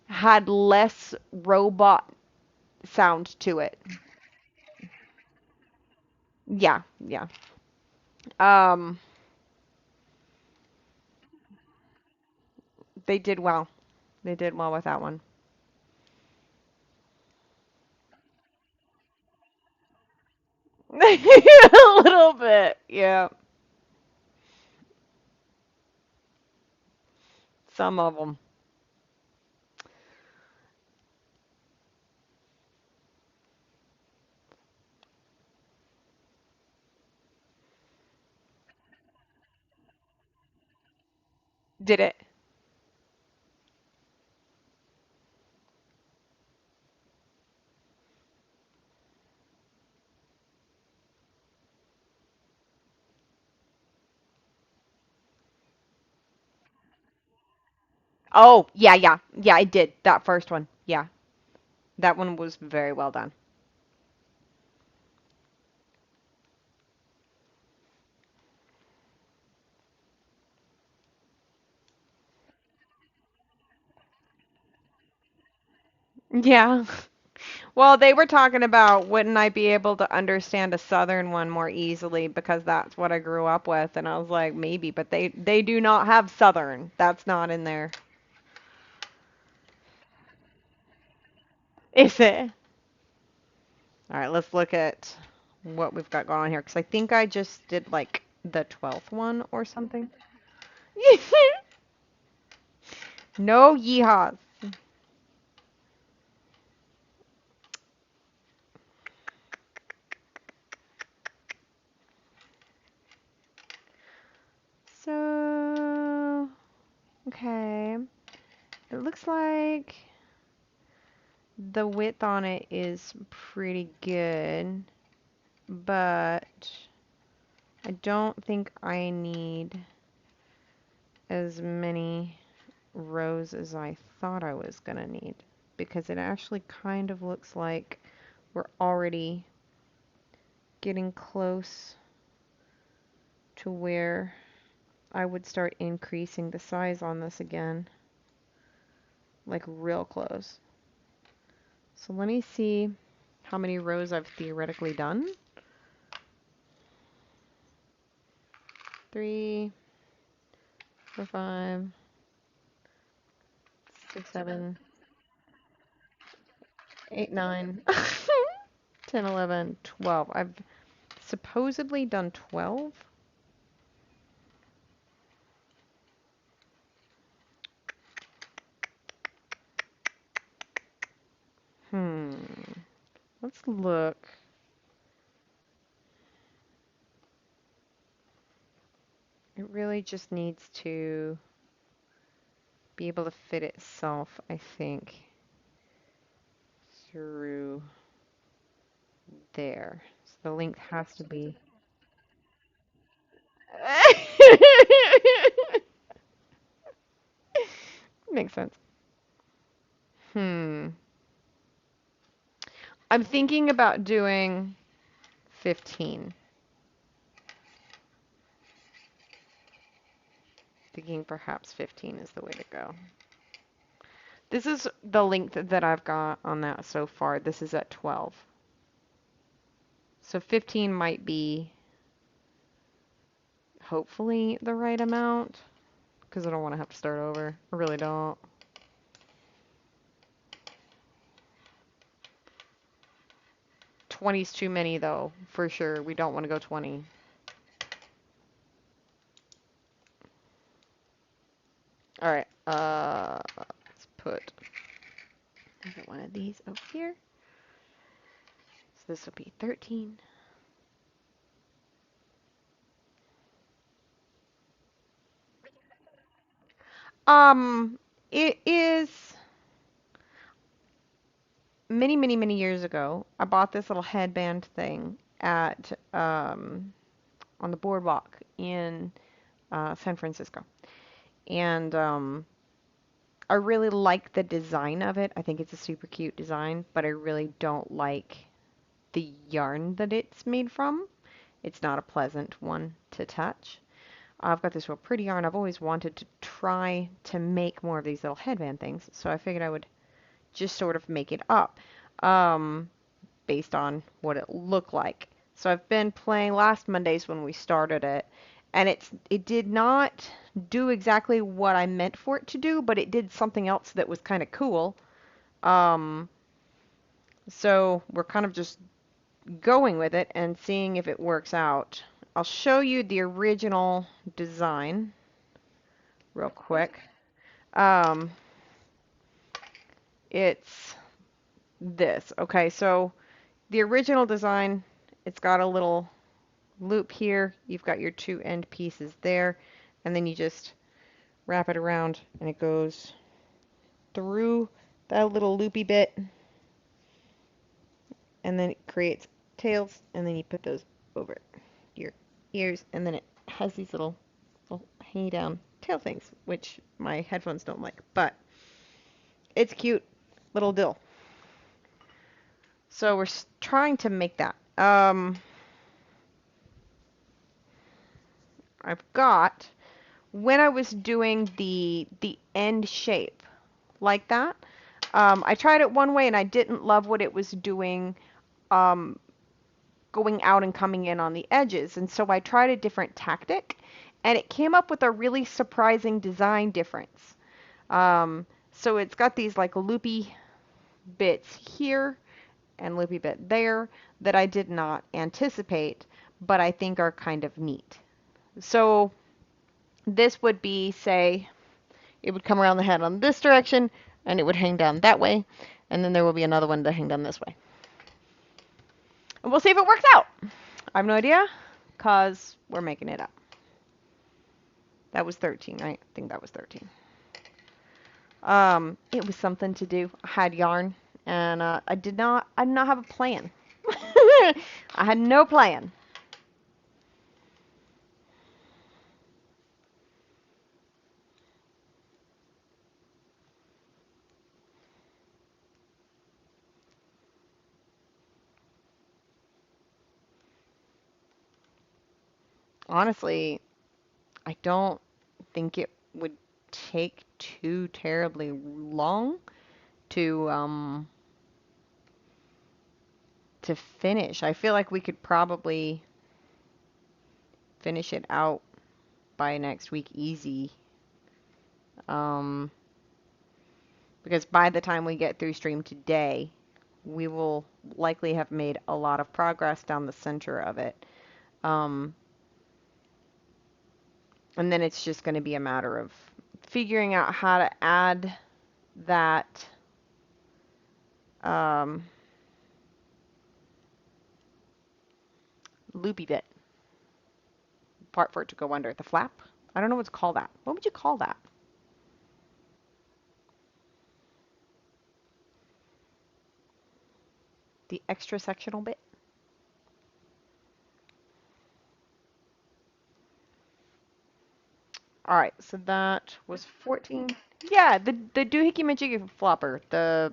had less robot sound to it. Yeah, yeah. Um, they did well. They did well with that one. A little bit, yeah. Some of them. Did it? Oh, yeah, yeah. Yeah, I did. That first one. Yeah. That one was very well done. Yeah. Well, they were talking about wouldn't I be able to understand a southern one more easily because that's what I grew up with, and I was like, maybe, but they do not have southern. That's not in there. Is it? All right, let's look at what we've got going on here because I think I just did like the 12th one or something. No yeehaws. So, okay. It looks like the width on it is pretty good, but I don't think I need as many rows as I thought I was gonna need because it actually kind of looks like we're already getting close to where I would start increasing the size on this again, like real close. So let me see how many rows I've theoretically done. 3, 4, 5, 6, 7, 8, 9, 10, 11, 12. I've supposedly done 12. Hmm. Let's look. It really just needs to be able to fit itself, I think, through there. So the length has to be. Makes sense. Hmm. I'm thinking about doing 15. Thinking perhaps 15 is the way to go. This is the length that I've got on that so far. This is at 12. So 15 might be hopefully the right amount because I don't want to have to start over. I really don't. Twenty's too many though, for sure. We don't want to go 20. All right. Let's put I'll get one of these over here. So this will be 13. It is many years ago. I bought this little headband thing at on the boardwalk in San Francisco, and I really like the design of it. I think it's a super cute design, but I really don't like the yarn that it's made from. It's not a pleasant one to touch. I've got this real pretty yarn. I've always wanted to try to make more of these little headband things, so I figured I would just sort of make it up based on what it looked like. So I've been playing last Mondays when we started it, and it did not do exactly what I meant for it to do, but it did something else that was kind of cool. So we're kind of just going with it and seeing if it works out. I'll show you the original design real quick. It's this. Okay, so the original design, it's got a little loop here. You've got your two end pieces there, and then you just wrap it around and it goes through that little loopy bit, and then it creates tails, and then you put those over your ears, and then it has these little hanging down tail things, which my headphones don't like, but it's cute little dill. So we're trying to make that. I've got, when I was doing the end shape like that, I tried it one way and I didn't love what it was doing, going out and coming in on the edges, and so I tried a different tactic, and it came up with a really surprising design difference. So it's got these like loopy bits here and loopy bit there that I did not anticipate, but I think are kind of neat. So this would be, say, it would come around the head on this direction, and it would hang down that way, and then there will be another one to hang down this way. And we'll see if it works out. I have no idea, because we're making it up. That was 13, right? I think that was 13. It was something to do. I had yarn, and I did not have a plan. I had no plan. Honestly, I don't think it would take too terribly long to finish. I feel like we could probably finish it out by next week easy. Because by the time we get through stream today, we will likely have made a lot of progress down the center of it. And then it's just going to be a matter of figuring out how to add that loopy bit part for it to go under the flap. I don't know what to call that. What would you call that? The extra sectional bit? Alright, so that was 14. Yeah, the doohickey majiggy flopper. The...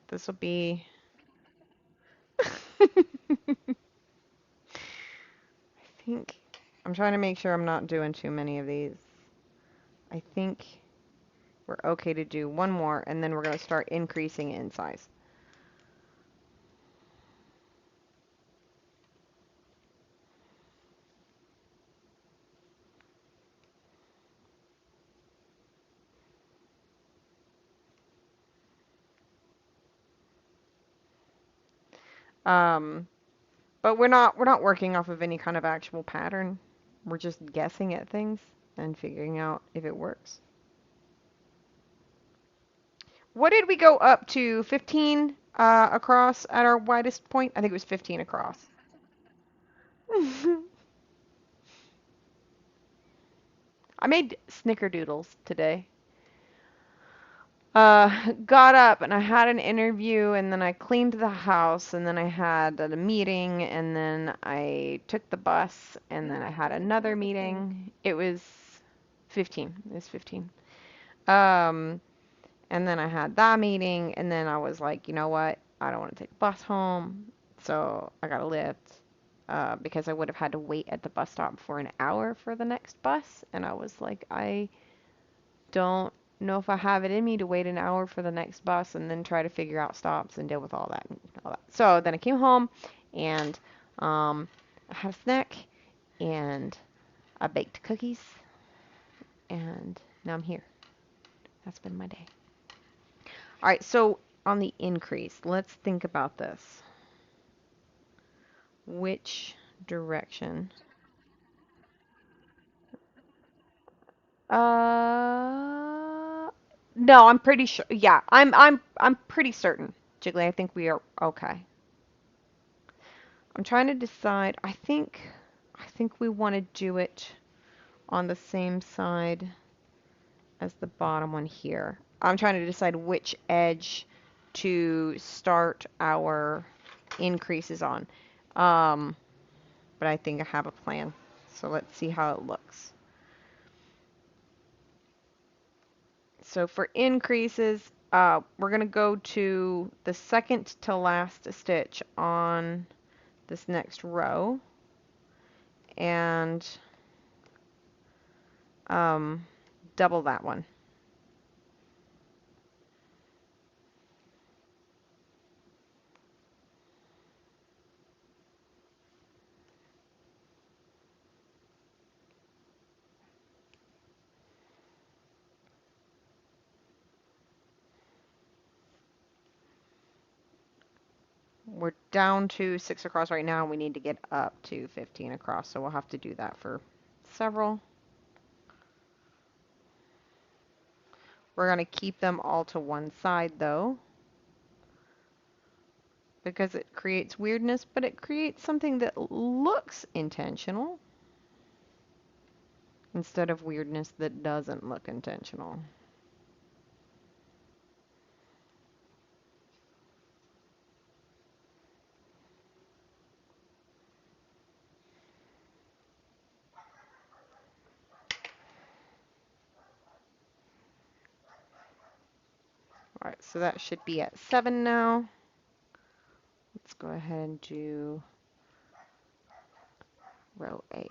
This will be... I think... I'm trying to make sure I'm not doing too many of these. I think we're okay to do one more, and then we're going to start increasing in size. But we're not working off of any kind of actual pattern We're just guessing at things and figuring out if it works. What did we go up to? 15 across at our widest point? I think it was 15 across. I made snickerdoodles today. Got up and I had an interview and then I cleaned the house and then I had a meeting and then I took the bus and then I had another meeting. It was 15. It was 15. And then I had that meeting and then I was like, you know what? I don't want to take the bus home. So I got a Lyft because I would have had to wait at the bus stop for an hour for the next bus. And I was like, I don't know if I have it in me to wait an hour for the next bus and then try to figure out stops and deal with all that and all that. So then I came home and I had a snack and I baked cookies and now I'm here. That's been my day. All right, so on the increase, let's think about this. Which direction? No, I'm pretty sure. Yeah, I'm pretty certain, Jiggly. I think we are okay. I'm trying to decide. I think we want to do it on the same side as the bottom one here. I'm trying to decide which edge to start our increases on. But I think I have a plan. So let's see how it looks. So for increases, we're going to go to the second to last stitch on this next row and double that one. We're down to 6 across right now, and we need to get up to 15 across, so we'll have to do that for several. We're going to keep them all to one side, though, because it creates weirdness, but it creates something that looks intentional instead of weirdness that doesn't look intentional. All right, so that should be at 7 now. Let's go ahead and do row 8.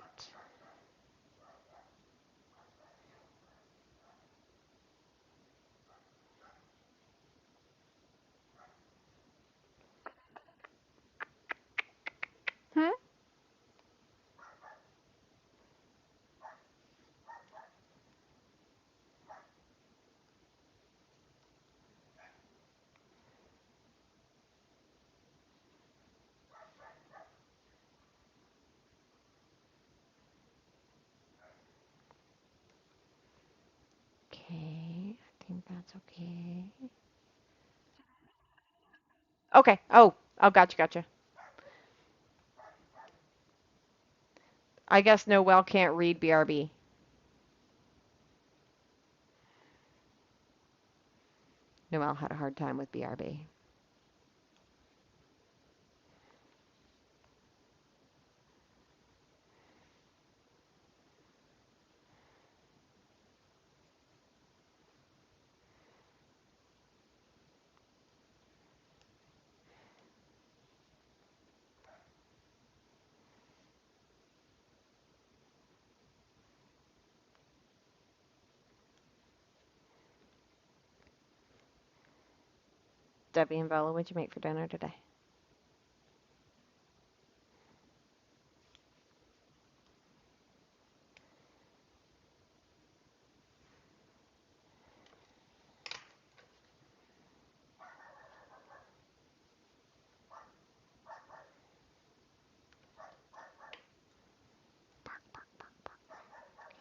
Hmm? Okay, I think that's okay. Okay. Oh, gotcha. I guess Noelle can't read BRB. Noelle had a hard time with BRB. Debbie and Bella, what'd you make for dinner today?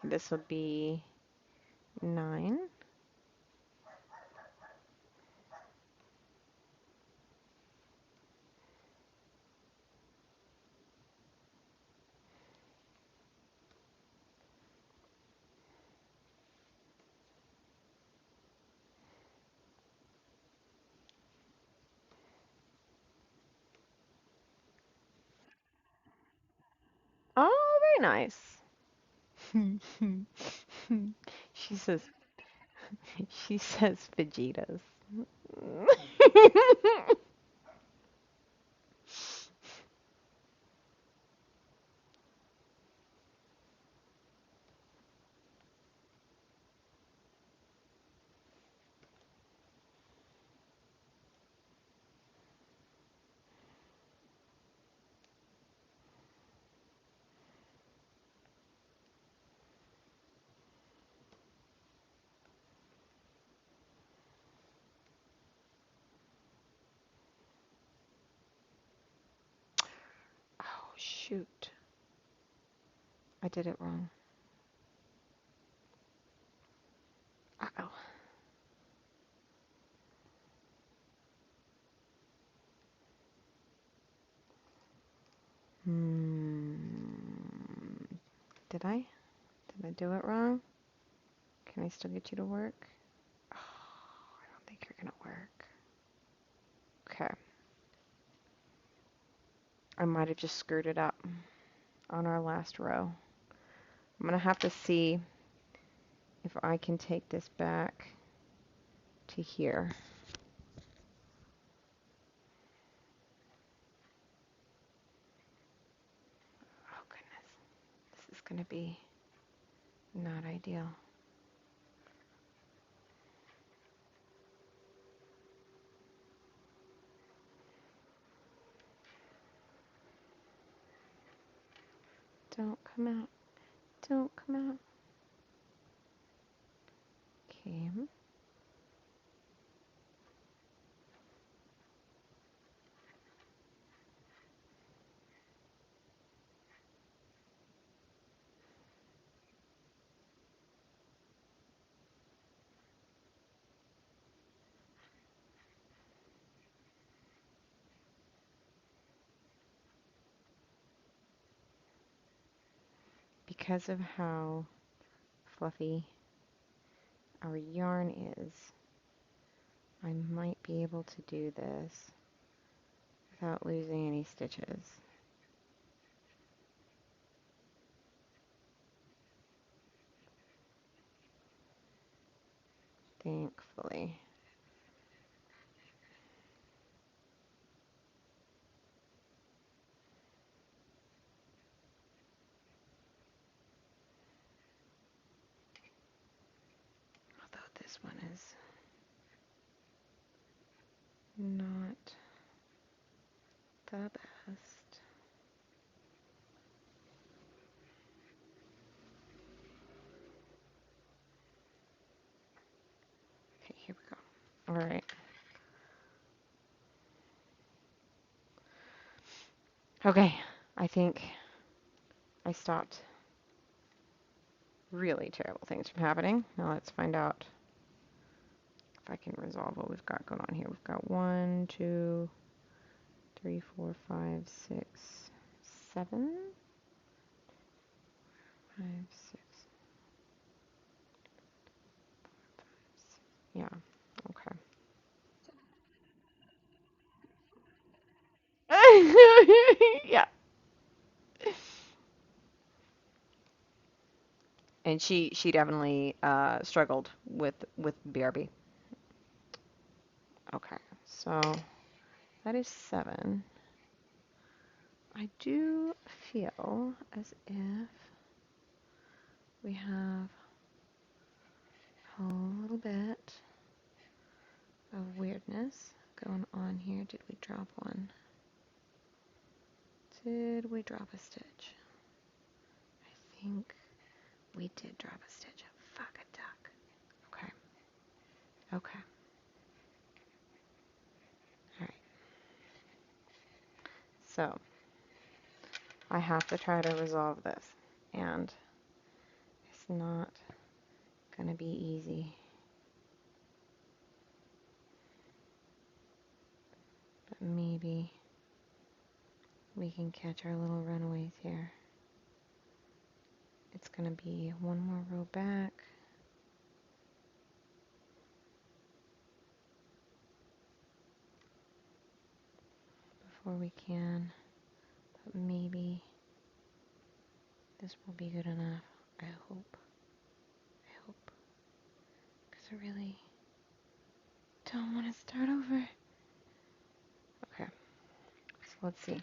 This would be 9. Oh, very nice. She says she says Vegetas. Oh, shoot. I did it wrong. Uh-oh. Did I? Did I do it wrong? Can I still get you to work? Oh, I don't think you're gonna work. Okay. I might have just screwed it up on our last row. I'm gonna have to see if I can take this back to here. Oh goodness, this is gonna be not ideal. Don't come out. Don't come out. Okay. Because of how fluffy our yarn is, I might be able to do this without losing any stitches. Thankfully. Although this one is not the best. Okay, here we go. All right. Okay, I think I stopped really terrible things from happening. Now let's find out if I can resolve what we've got going on here. We've got 1, 2, 3, 4, 5, 6, 7. 5, 6. Yeah, okay. Yeah. And she definitely struggled with BRB. Okay, so that is 7. I do feel as if we have a little bit of weirdness going on here. Did we drop one? Did we drop a stitch? I think we did drop a stitch. Fuck a duck. Okay. Okay. Alright. So, I have to try to resolve this. And I It's not gonna be easy. But maybe we can catch our little runaways here. It's gonna be one more row back. Before we can, but maybe this will be good enough. I hope. Because I really don't want to start over. Okay, so let's see.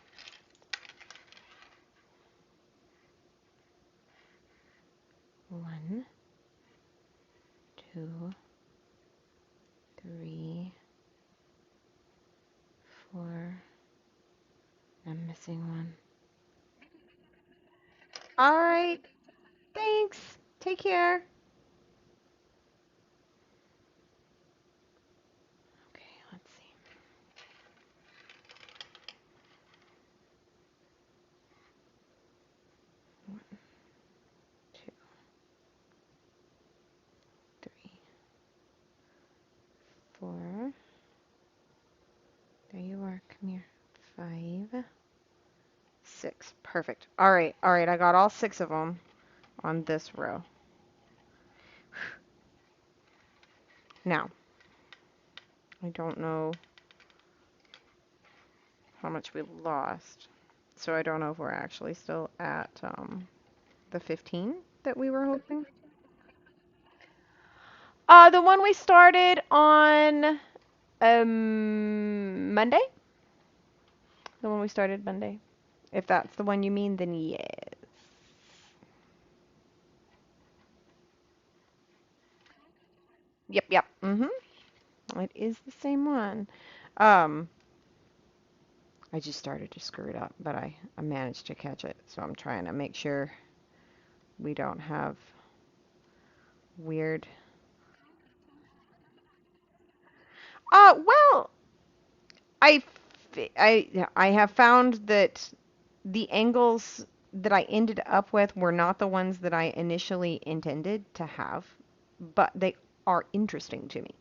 One, two, three, four. I'm missing one. All right. Thanks. Take care. Okay, let's see. One, two, three, four. There you are. Come here. 5, 6. Perfect. All right. All right. I got all 6 of them on this row. Now, I don't know how much we lost, so I don't know if we're actually still at the 15 that we were hoping. The one we started on Monday. The one we started Monday. If that's the one you mean, then yes. Yep. It is the same one. I just started to screw it up, but I managed to catch it. So I'm trying to make sure we don't have weird. Well, I have found that the angles that I ended up with were not the ones that I initially intended to have, but they are interesting to me.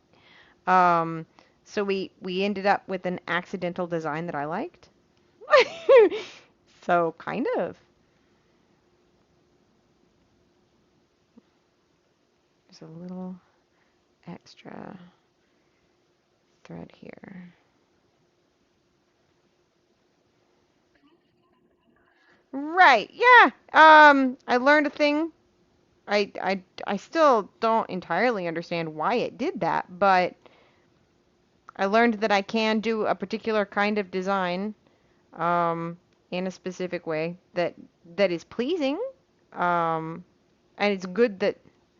So we ended up with an accidental design that I liked. So kind of. There's a little extra thread here. Right, yeah. I learned a thing. I still don't entirely understand why it did that, but I learned that I can do a particular kind of design in a specific way that is pleasing. And it's good that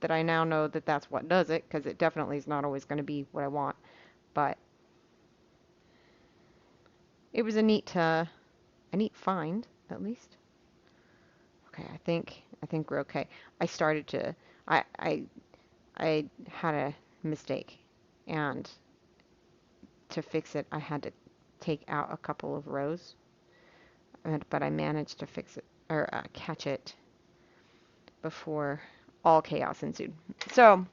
I now know that that's what does it, because it definitely is not always going to be what I want. But it was a neat find, at least. Okay, I think we're okay. I started to I had a mistake, and to fix it I had to take out a couple of rows, but I managed to fix it or catch it before all chaos ensued. So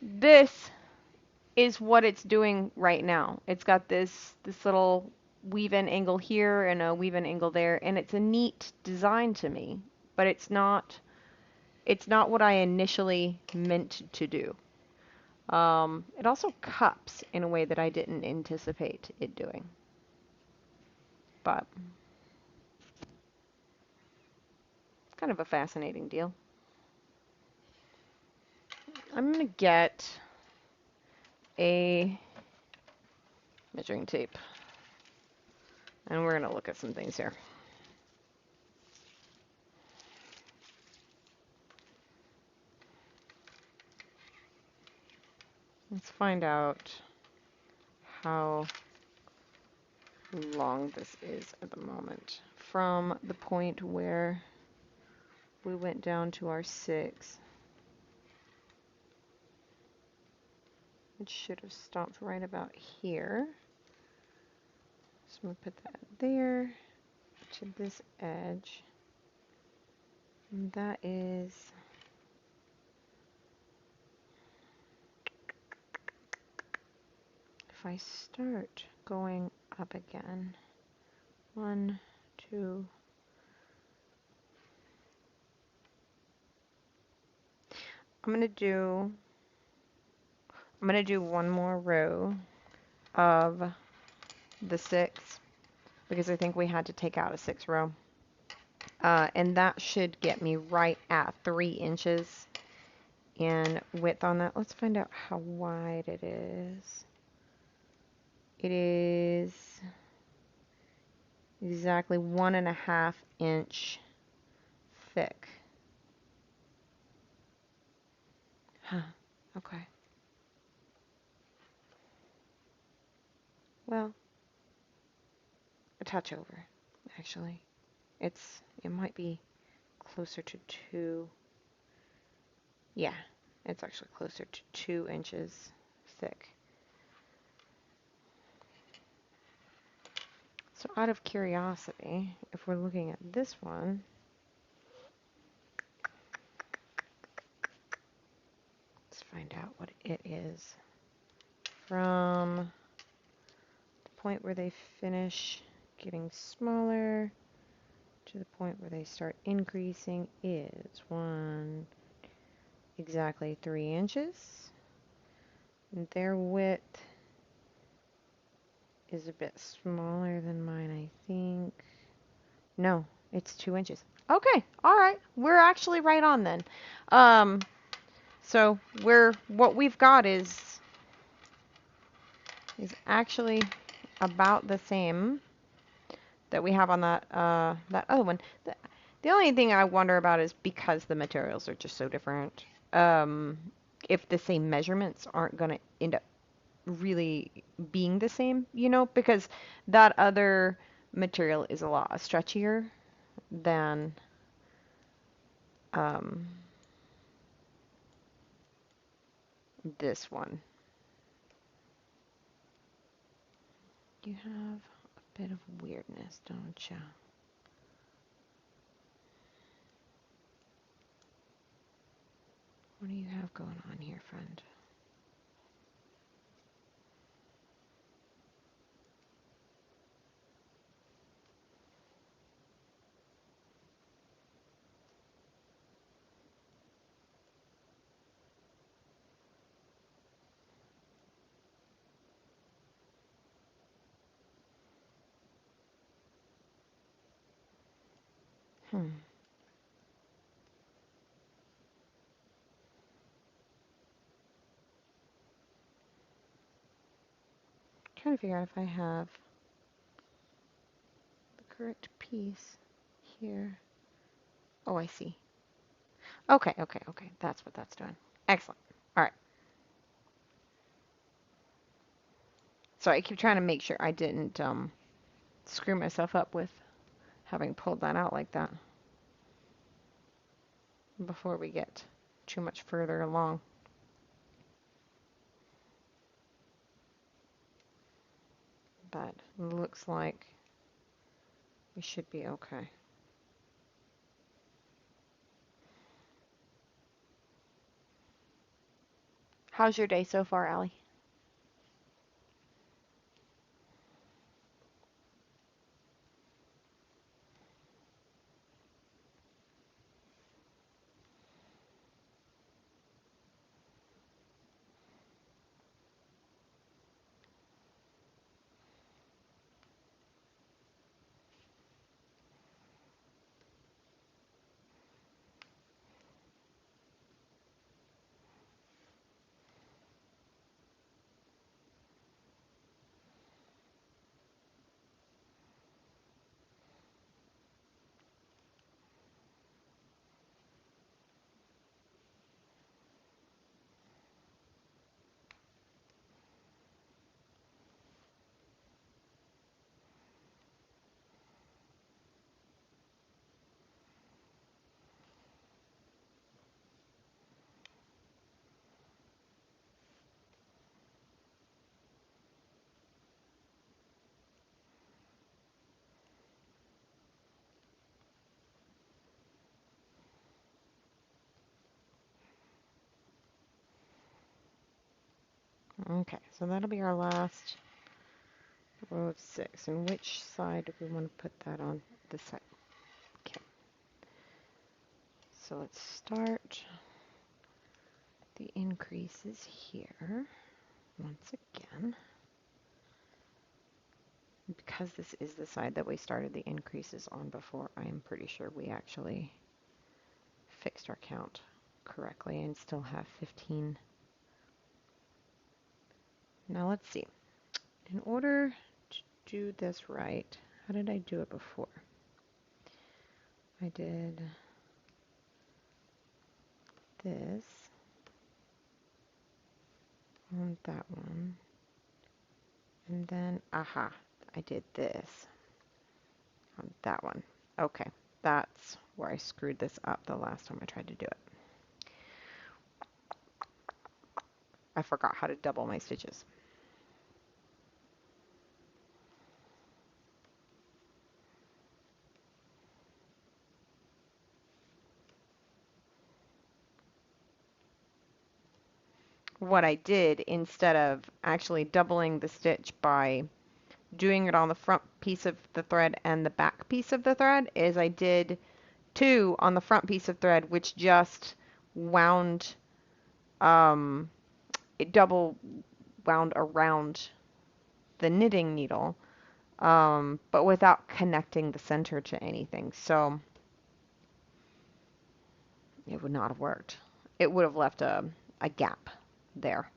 this is what it's doing right now. It's got this little weave-in angle here and a weave-in angle there, and it's a neat design to me, but it's not what I initially meant to do. It also cups in a way that I didn't anticipate it doing. But it's kind of a fascinating deal. I'm going to get a measuring tape, and we're going to look at some things here. Let's find out how long this is at the moment. From the point where we went down to our 6, it should have stopped right about here. So I'm going to put that there to this edge. And that is if I start going up again, 1, 2, I'm gonna do one more row of the 6 because I think we had to take out a 6 row. And that should get me right at 3 inches in width on that. Let's find out how wide it is. It is exactly 1.5 inch thick. Huh, okay. Well, a touch over, actually. It might be closer to 2. Yeah, it's actually closer to 2 inches thick. So out of curiosity, if we're looking at this one, let's find out what it is. From the point where they finish getting smaller to the point where they start increasing is exactly 3 inches. And their width is a bit smaller than mine, I think. No, it's 2 inches. Okay, all right. We're actually right on then. So what we've got is actually about the same that we have on that that other one. The only thing I wonder about is because the materials are just so different, if the same measurements aren't going to end up really being the same, you know, because that other material is a lot stretchier than this one. You have a bit of weirdness, don't you? What do you have going on here, friend? Trying to figure out if I have the correct piece here. Oh, I see. Okay. That's what that's doing. Excellent. All right. So I keep trying to make sure I didn't screw myself up with having pulled that out like that before we get too much further along. But it looks like we should be okay. How's your day so far, Allie? Okay, so that'll be our last row of 6. And which side do we want to put that on? This side. Okay. So let's start the increases here once again. Because this is the side that we started the increases on before, I am pretty sure we actually fixed our count correctly and still have 15. Now let's see. In order to do this right, how did I do it before? I did this on that one, and then, aha, I did this on that one. Okay, that's where I screwed this up the last time I tried to do it. I forgot how to double my stitches. What I did, instead of actually doubling the stitch by doing it on the front piece of the thread and the back piece of the thread, is I did 2 on the front piece of thread, which just wound, it double wound around the knitting needle, but without connecting the center to anything. So it would not have worked. It would have left a gap there.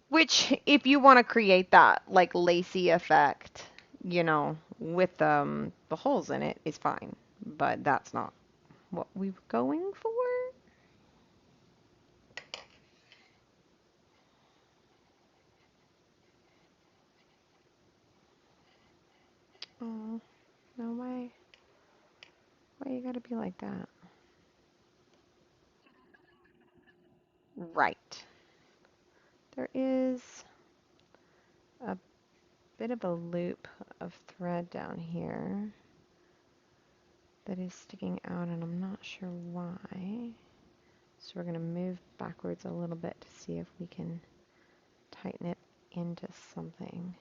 Which, if you want to create that like lacy effect, you know, with the holes in it, is fine. But that's not what we were going for. Oh, no way. Why you gotta be like that? Right. There is a bit of a loop of thread down here that is sticking out, and I'm not sure why. So we're going to move backwards a little bit to see if we can tighten it into something.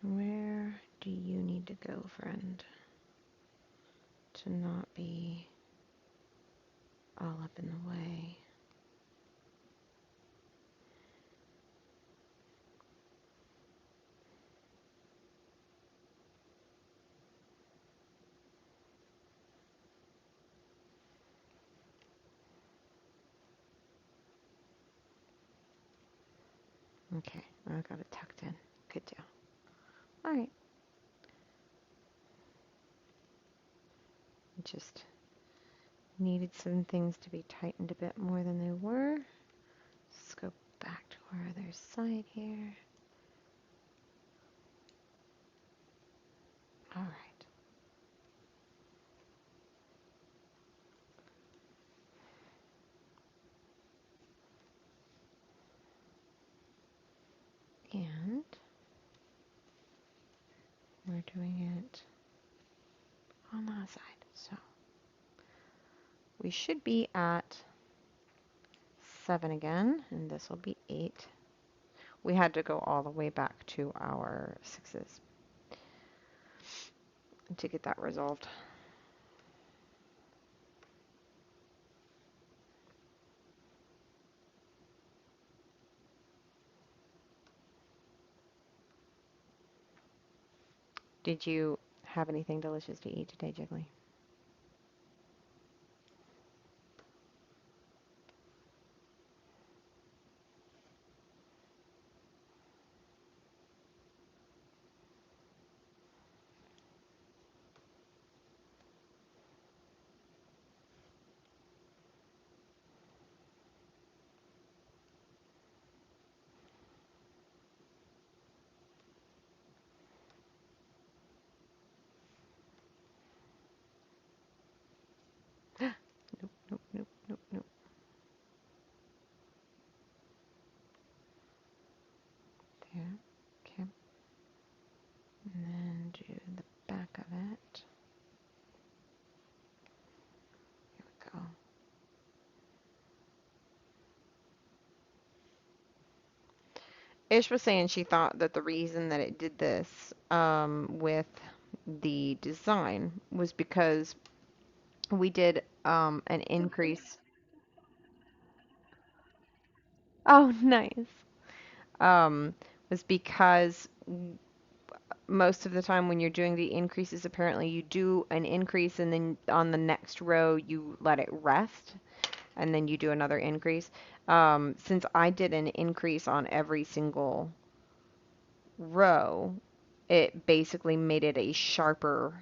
Where do you need to go, friend, to not be all up in the way? Okay, I got it tucked in. Good deal. All right. Just needed some things to be tightened a bit more than they were. Let's go back to our other side here. All right. And we're doing it on that side. So we should be at 7 again, and this will be 8. We had to go all the way back to our 6s to get that resolved. Did you have anything delicious to eat today, Jiggly? Ish was saying she thought that the reason that it did this with the design was because we did an increase. Oh, nice. Um, was because most of the time when you're doing the increases, apparently you do an increase and then on the next row you let it rest and then you do another increase. Since I did an increase on every single row, it basically made it a sharper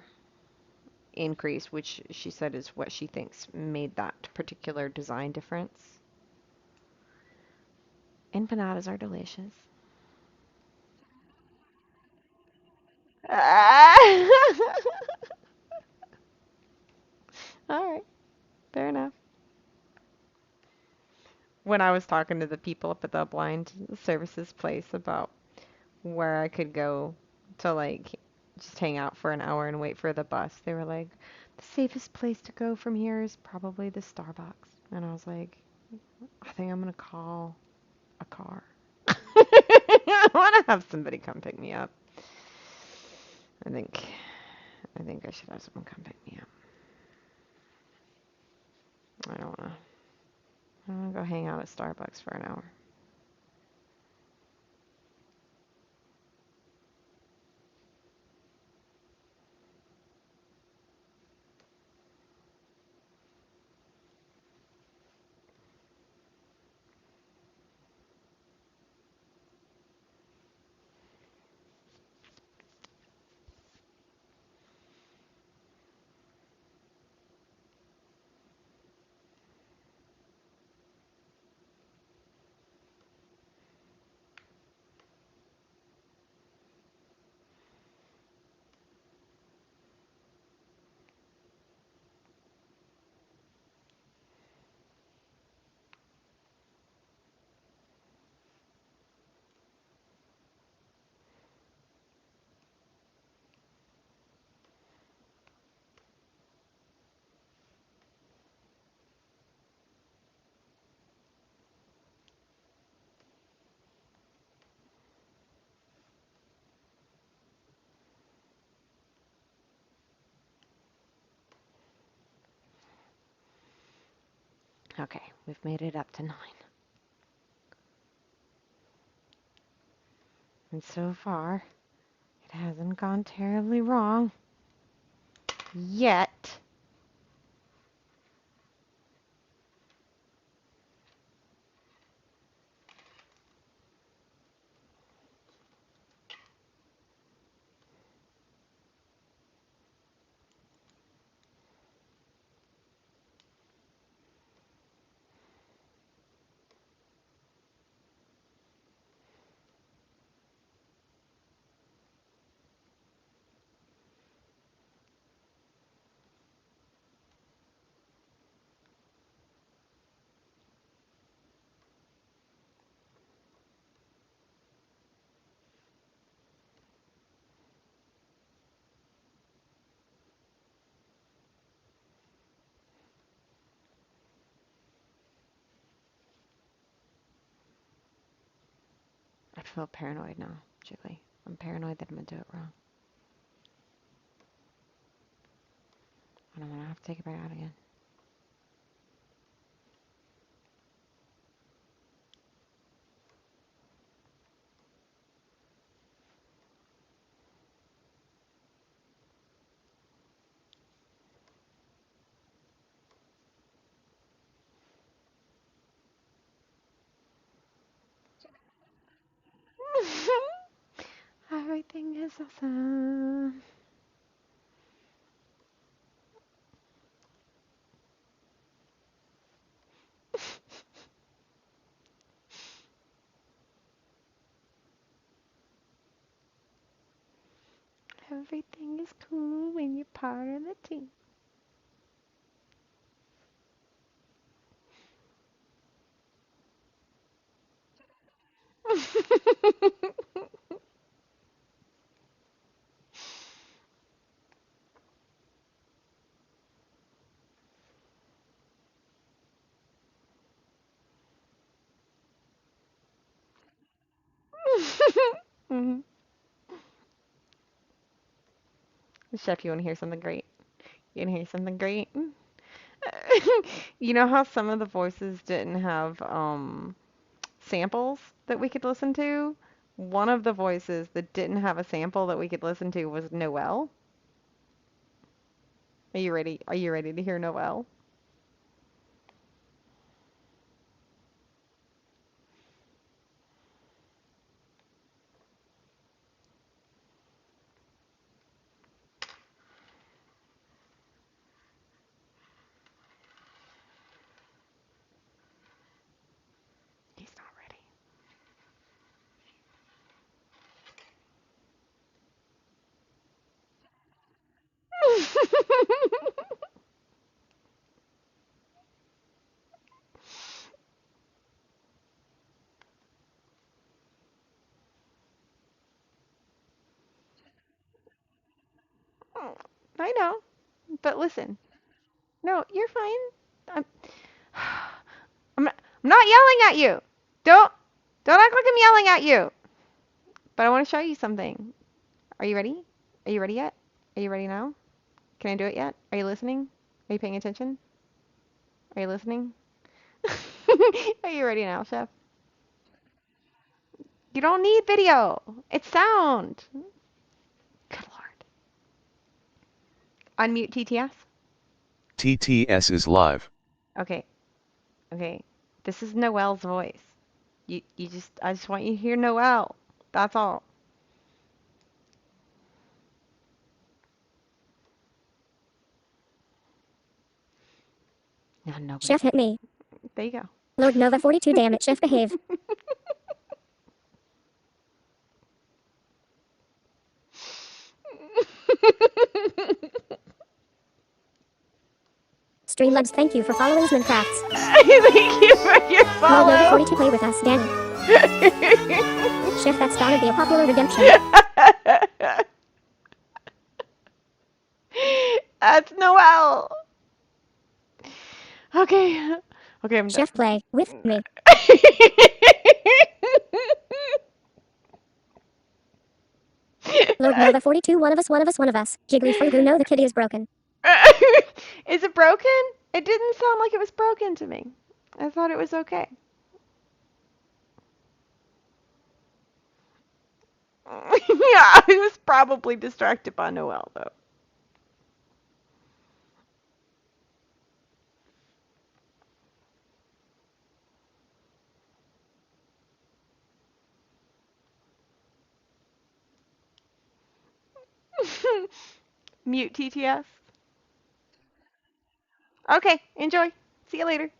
increase, which she said is what she thinks made that particular design difference. Empanadas are delicious. All right, fair enough. When I was talking to the people up at the blind services place about where I could go to like just hang out for an hour and wait for the bus, they were like, the safest place to go from here is probably the Starbucks. And I was like, I think I'm gonna call a car. I want to have somebody come pick me up. I think I think I should have someone come pick me up. I don't wanna. I wanna go hang out at Starbucks for an hour. Okay, we've made it up to 9. And so far, it hasn't gone terribly wrong. Yet. I feel paranoid now, Julie. I'm paranoid that I'm going to do it wrong. I don't want to have to take it back out again. Everything is awesome. Everything is cool when you're part of the team. Mhm. Chef, you want to hear something great? You want to hear something great? You know how some of the voices didn't have samples that we could listen to? One of the voices that didn't have a sample that we could listen to was Noelle. Are you ready? Are you ready to hear Noelle? He's not ready. I know, but listen. No, you're fine. I'm, I'm not yelling at you. Don't act like I'm yelling at you. But I want to show you something. Are you ready? Are you ready yet? Are you ready now? Can I do it yet? Are you listening? Are you paying attention? Are you listening? Are you ready now, Chef? You don't need video. It's sound. Good Lord. Unmute TTS. TTS is live. Okay. Okay. This is Noelle's voice. I just want you to hear Noelle. That's all. No, nobody. Chef hit me. There you go. Lord Nova 42, damn it, Chef behave. Streamlabs, thank you for following Minecrafts. Thank you for your follow. Lord Nova 42, play with us, Danny. Chef, that's gotta be a popular redemption. That's Noelle. Okay. Okay, I'm done. Chef, play with me. Lord Nova 42, one of us. Jiggly Fungu, no, the kitty is broken. Is it broken? It didn't sound like it was broken to me. I thought it was okay. Yeah, I was probably distracted by Noelle, though. Mute TTS. Okay, enjoy. See you later.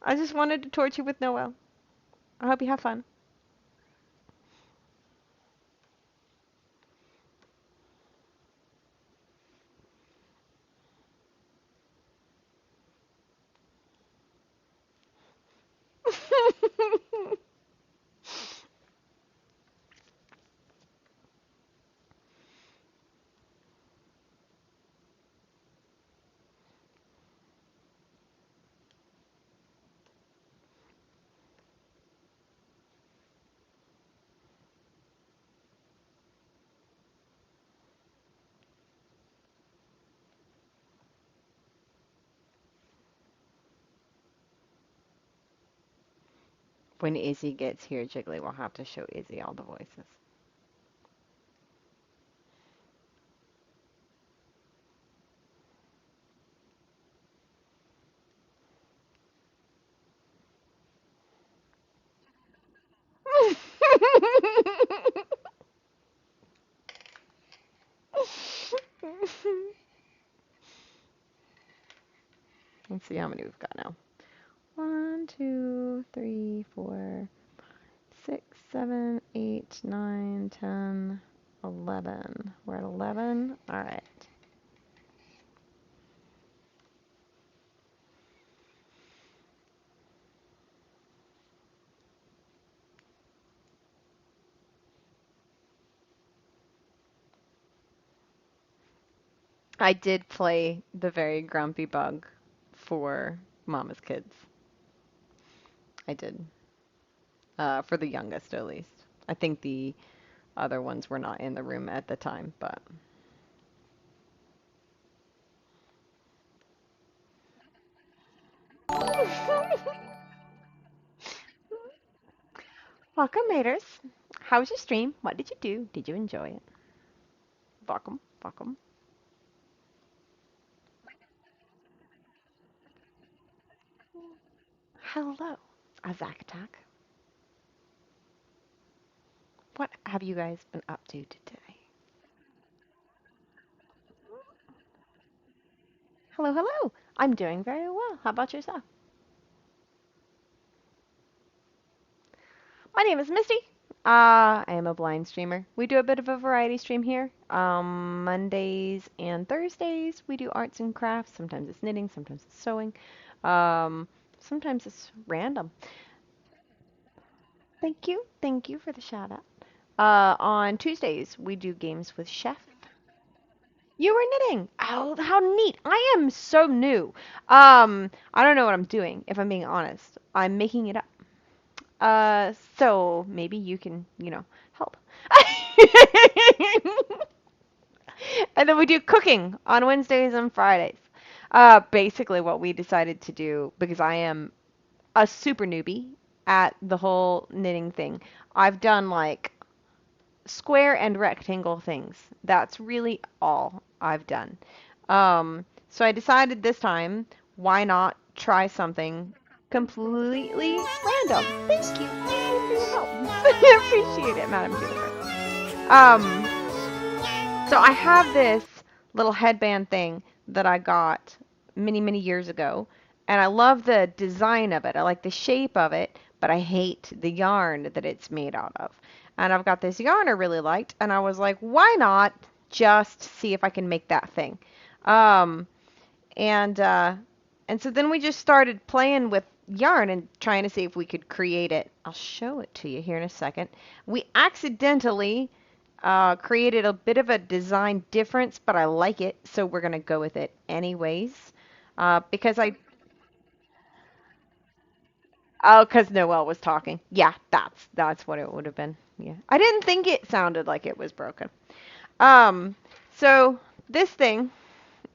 I just wanted to torture you with Noelle. I hope you have fun. When Izzy gets here, Jiggly will have to show Izzy all the voices. Let's see how many we've got now. 1, 2, 3, 4, 6, 7, 8, 9, 10, 11. We're at 11. All right. I did play the very grumpy bug for Mama's Kids. I did. For the youngest, at least. I think the other ones were not in the room at the time, but welcome, maters. How was your stream? What did you do? Did you enjoy it? Welcome, welcome. Hello, a Zack Attack. What have you guys been up to today? Hello, hello. I'm doing very well. How about yourself? My name is Misty. I am a blind streamer. We do a bit of a variety stream here. Mondays and Thursdays we do arts and crafts. Sometimes it's knitting, sometimes it's sewing. Sometimes it's random. Thank you for the shout out. On Tuesdays we do games with Chef. You were knitting. Oh, how neat. I am so new. I don't know what I'm doing, if I'm being honest. I'm making it up. So maybe you can, help. And then we do cooking on Wednesdays and Fridays. Basically what we decided to do, because I am a super newbie at the whole knitting thing. I've done like square and rectangle things. That's really all I've done. So I decided this time, why not try something completely random? Thank you. Thank you for your help. I appreciate it, Madam Jennifer. So I have this little headband thing that I got many, many years ago, and I love the design of it. I like the shape of it, but I hate the yarn that it's made out of. And I've got this yarn I really liked, and I was like, why not just see if I can make that thing? Um, and so then we just started playing with yarn and trying to see if we could create it. I'll show it to you here in a second. We accidentally created a bit of a design difference, but I like it, so we're going to go with it anyways. Because oh, because Noelle was talking. Yeah, that's what it would have been. Yeah. I didn't think it sounded like it was broken. So this thing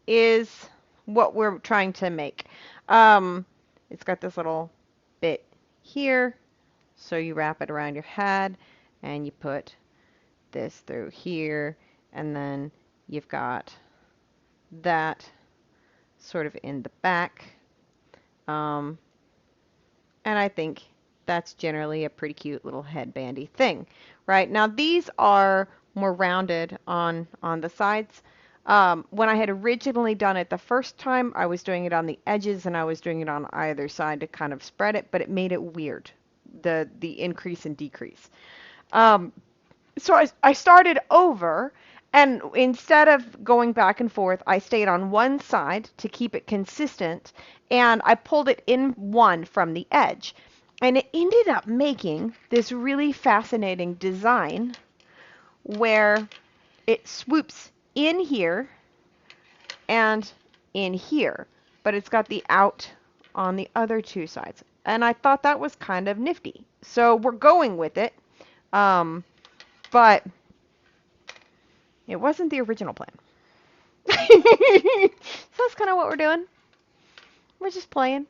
is what we're trying to make. It's got this little bit here, so you wrap it around your head, and you put this through here, and then you've got that sort of in the back. And I think that's generally a pretty cute little headbandy thing, right? Now these are more rounded on the sides. When I had originally done it the first time, I was doing it on the edges and I was doing it on either side to kind of spread it, but it made it weird, the increase and decrease. So I started over, and instead of going back and forth, I stayed on one side to keep it consistent, and I pulled it in one from the edge. And it ended up making this really fascinating design where it swoops in here and in here, but it's got the out on the other two sides. And I thought that was kind of nifty. So we're going with it. But it wasn't the original plan. So that's kind of what we're doing. We're just playing.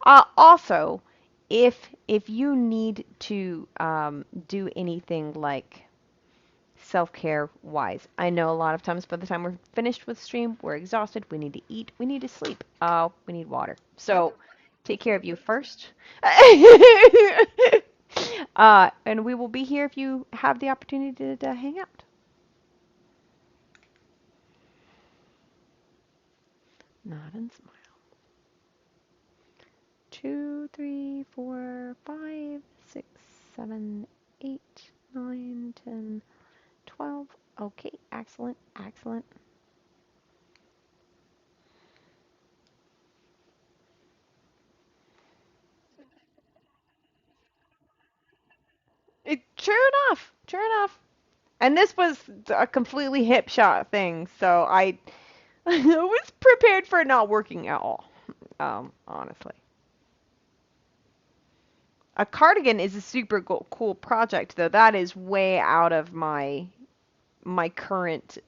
Also, if you need to do anything like self-care wise, I know a lot of times by the time we're finished with stream, we're exhausted. We need to eat. We need to sleep. We need water. So take care of you first. And we will be here if you have the opportunity to hang out. Nod and smile. 2, 3, 4, 5, 6, 7, 8, 9, 10, 12. Okay, excellent, excellent. True enough, true enough. And this was a completely hip shot thing, so I was prepared for it not working at all, honestly. A cardigan is a super cool project, though. That is way out of my current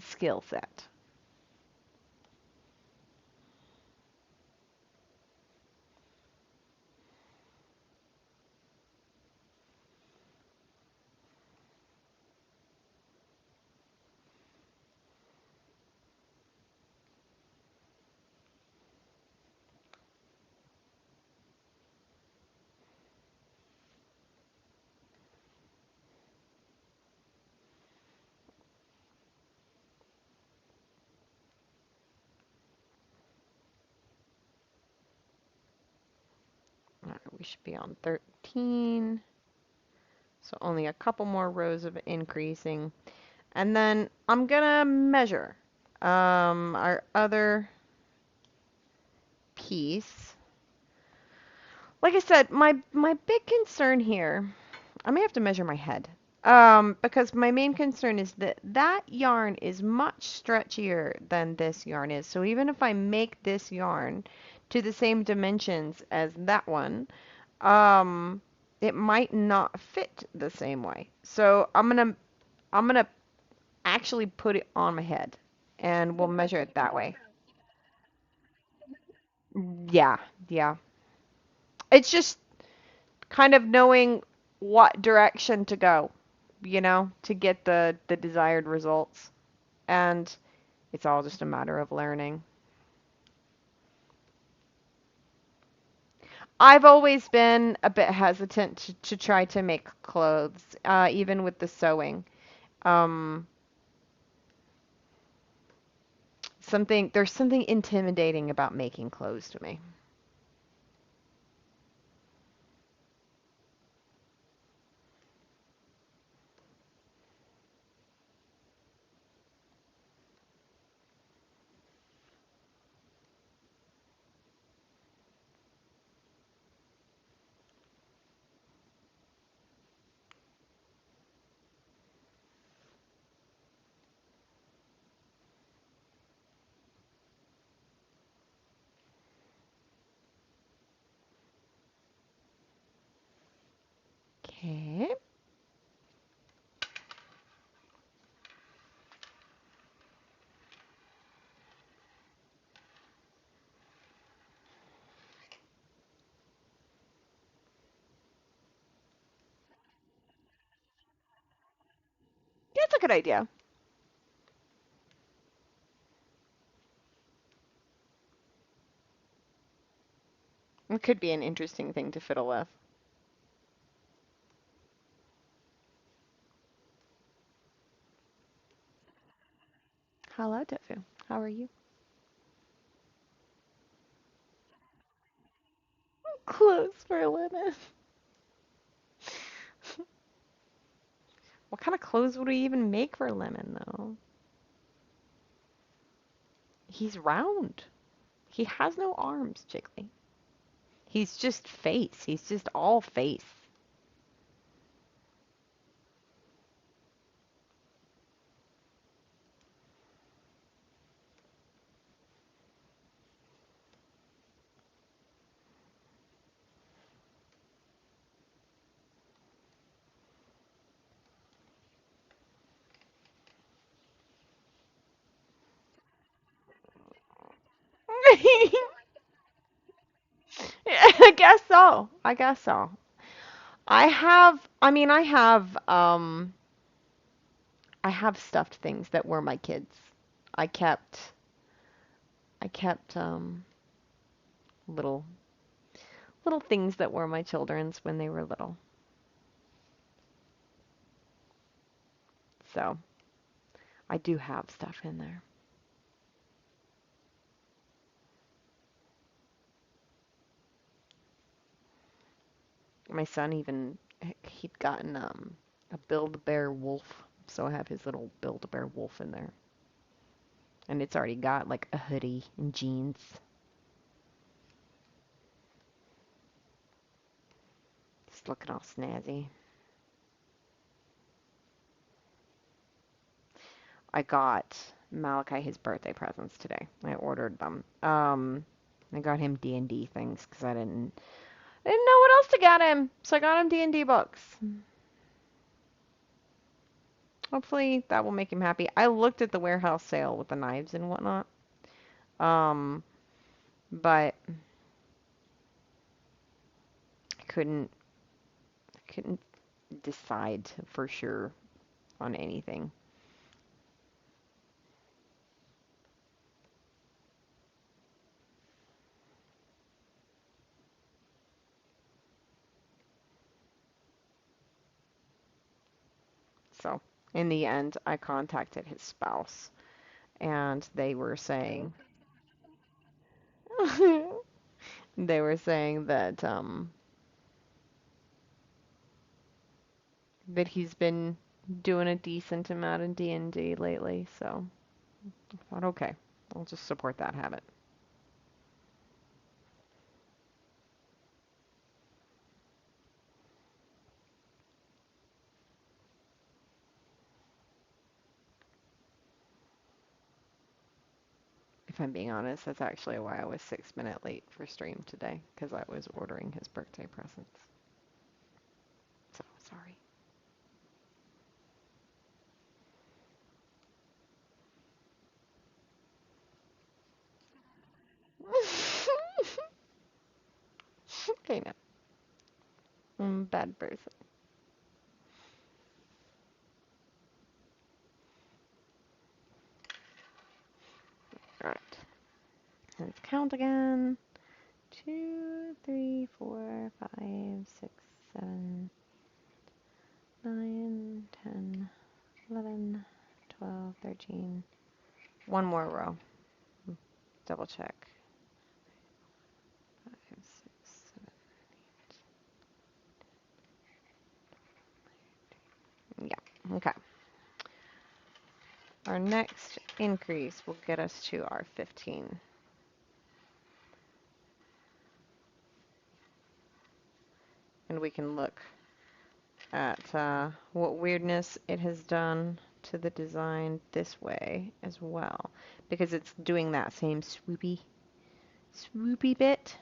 skill set. All right, we should be on 13. So only a couple more rows of increasing. And then I'm gonna measure our other piece. Like I said, my big concern here, I may have to measure my head. Because my main concern is that that yarn is much stretchier than this yarn is. So even if I make this yarn to the same dimensions as that one, it might not fit the same way. So I'm gonna actually put it on my head, and we'll measure it that way. Yeah, yeah. It's just kind of knowing what direction to go, to get the desired results. And it's all just a matter of learning. I've always been a bit hesitant to try to make clothes, even with the sewing. Um, there's something intimidating about making clothes to me. Okay. That's a good idea. It could be an interesting thing to fiddle with. Hello, Tofu. How are you? Clothes for linen. What kind of clothes would we even make for Lemon, though? He's round. He has no arms, Jiggly. He's just face. He's just all face. I guess so. I guess so. I have stuffed things that were my kids. I kept, I kept little, little things that were my children's when they were little. So, I do have stuff in there. My son even, he'd gotten a Build-A-Bear wolf, so I have his little Build-A-Bear wolf in there. And it's already got like a hoodie and jeans. It's looking all snazzy. I got Malachi his birthday presents today. I ordered them. I got him D&D things because I didn't I didn't know what else to get him, so I got him D&D books. Hopefully that will make him happy. I looked at the warehouse sale with the knives and whatnot. But I couldn't decide for sure on anything. So, in the end, I contacted his spouse, and they were saying that he's been doing a decent amount of D&D lately, so I thought, okay, I'll just support that habit. If I'm being honest, that's actually why I was 6 minutes late for stream today, because I was ordering his birthday presents. So, sorry. Okay, now. I'm a bad person. Alright. Let's count again. 2, 3, 4, 5, 6, 7, 9, 10, 11, 12, 13. One more row. Double check. 5, 6, 7. Yeah, okay. Our next increase will get us to our 15. And we can look at what weirdness it has done to the design this way as well, because it's doing that same swoopy bit.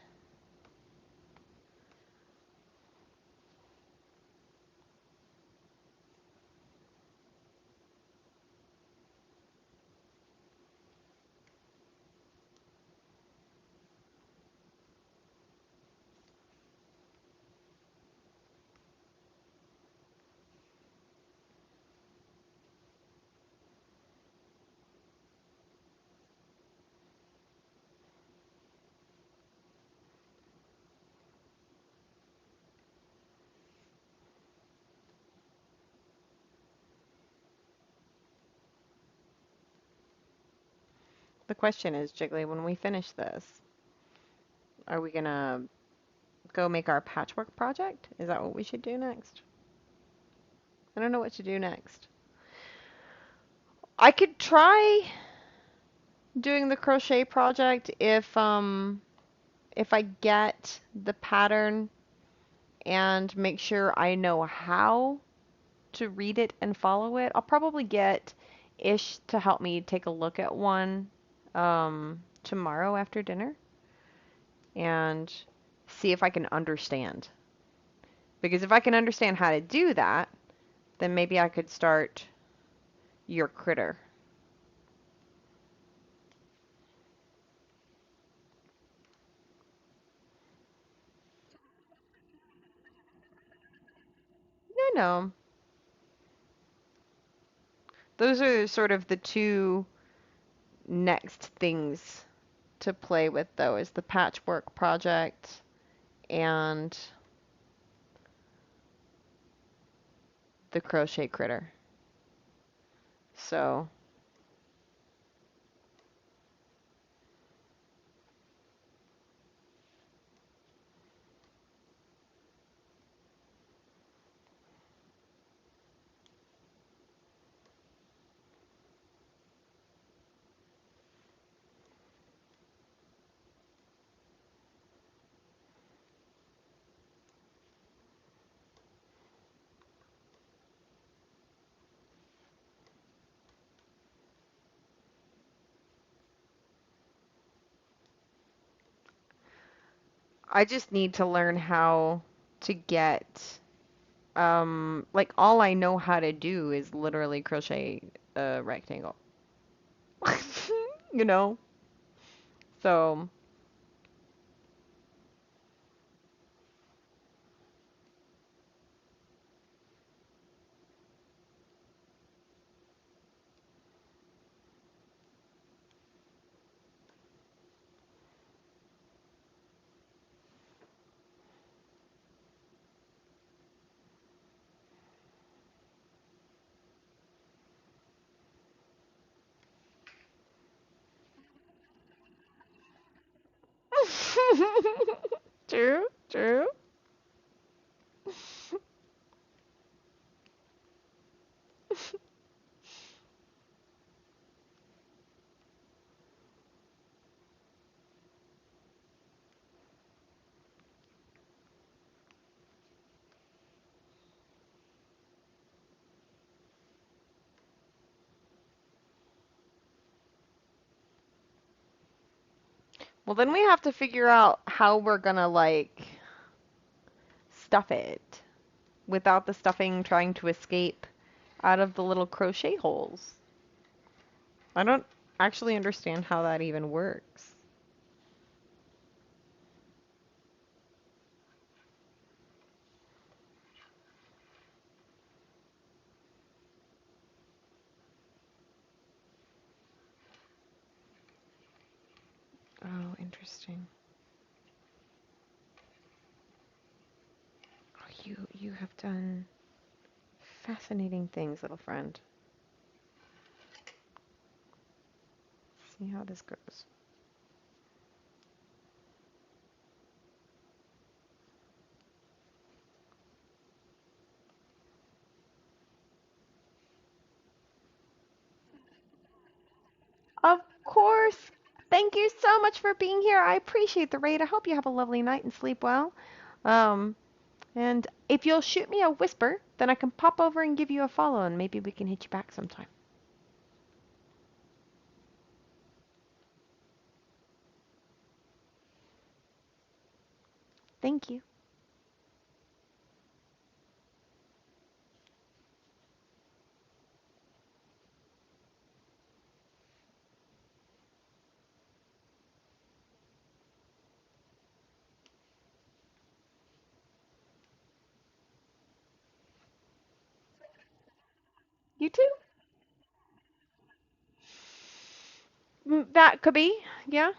The question is, Jiggly, when we finish this, are we gonna go make our patchwork project? Is that what we should do next? I don't know what to do next. I could try doing the crochet project if I get the pattern and make sure I know how to read it and follow it. I'll probably get Ish to help me take a look at one tomorrow after dinner and see if I can understand. Because if I can understand how to do that, then maybe I could start your critter. I know. Those are sort of the two next things to play with, though, is the patchwork project and the crochet critter. So I just need to learn how to get, like all I know how to do is literally crochet a rectangle. You know? So, true, true. Well, then we have to figure out how we're gonna like stuff it without the stuffing trying to escape out of the little crochet holes. I don't actually understand how that even works. Oh, interesting. Oh, you have done fascinating things, little friend. See how this goes. Of course. Thank you so much for being here. I appreciate the raid. I hope you have a lovely night and sleep well. Um, and if you'll shoot me a whisper, then I can pop over and give you a follow, and maybe we can hit you back sometime. Thank you. You too? That could be, yeah.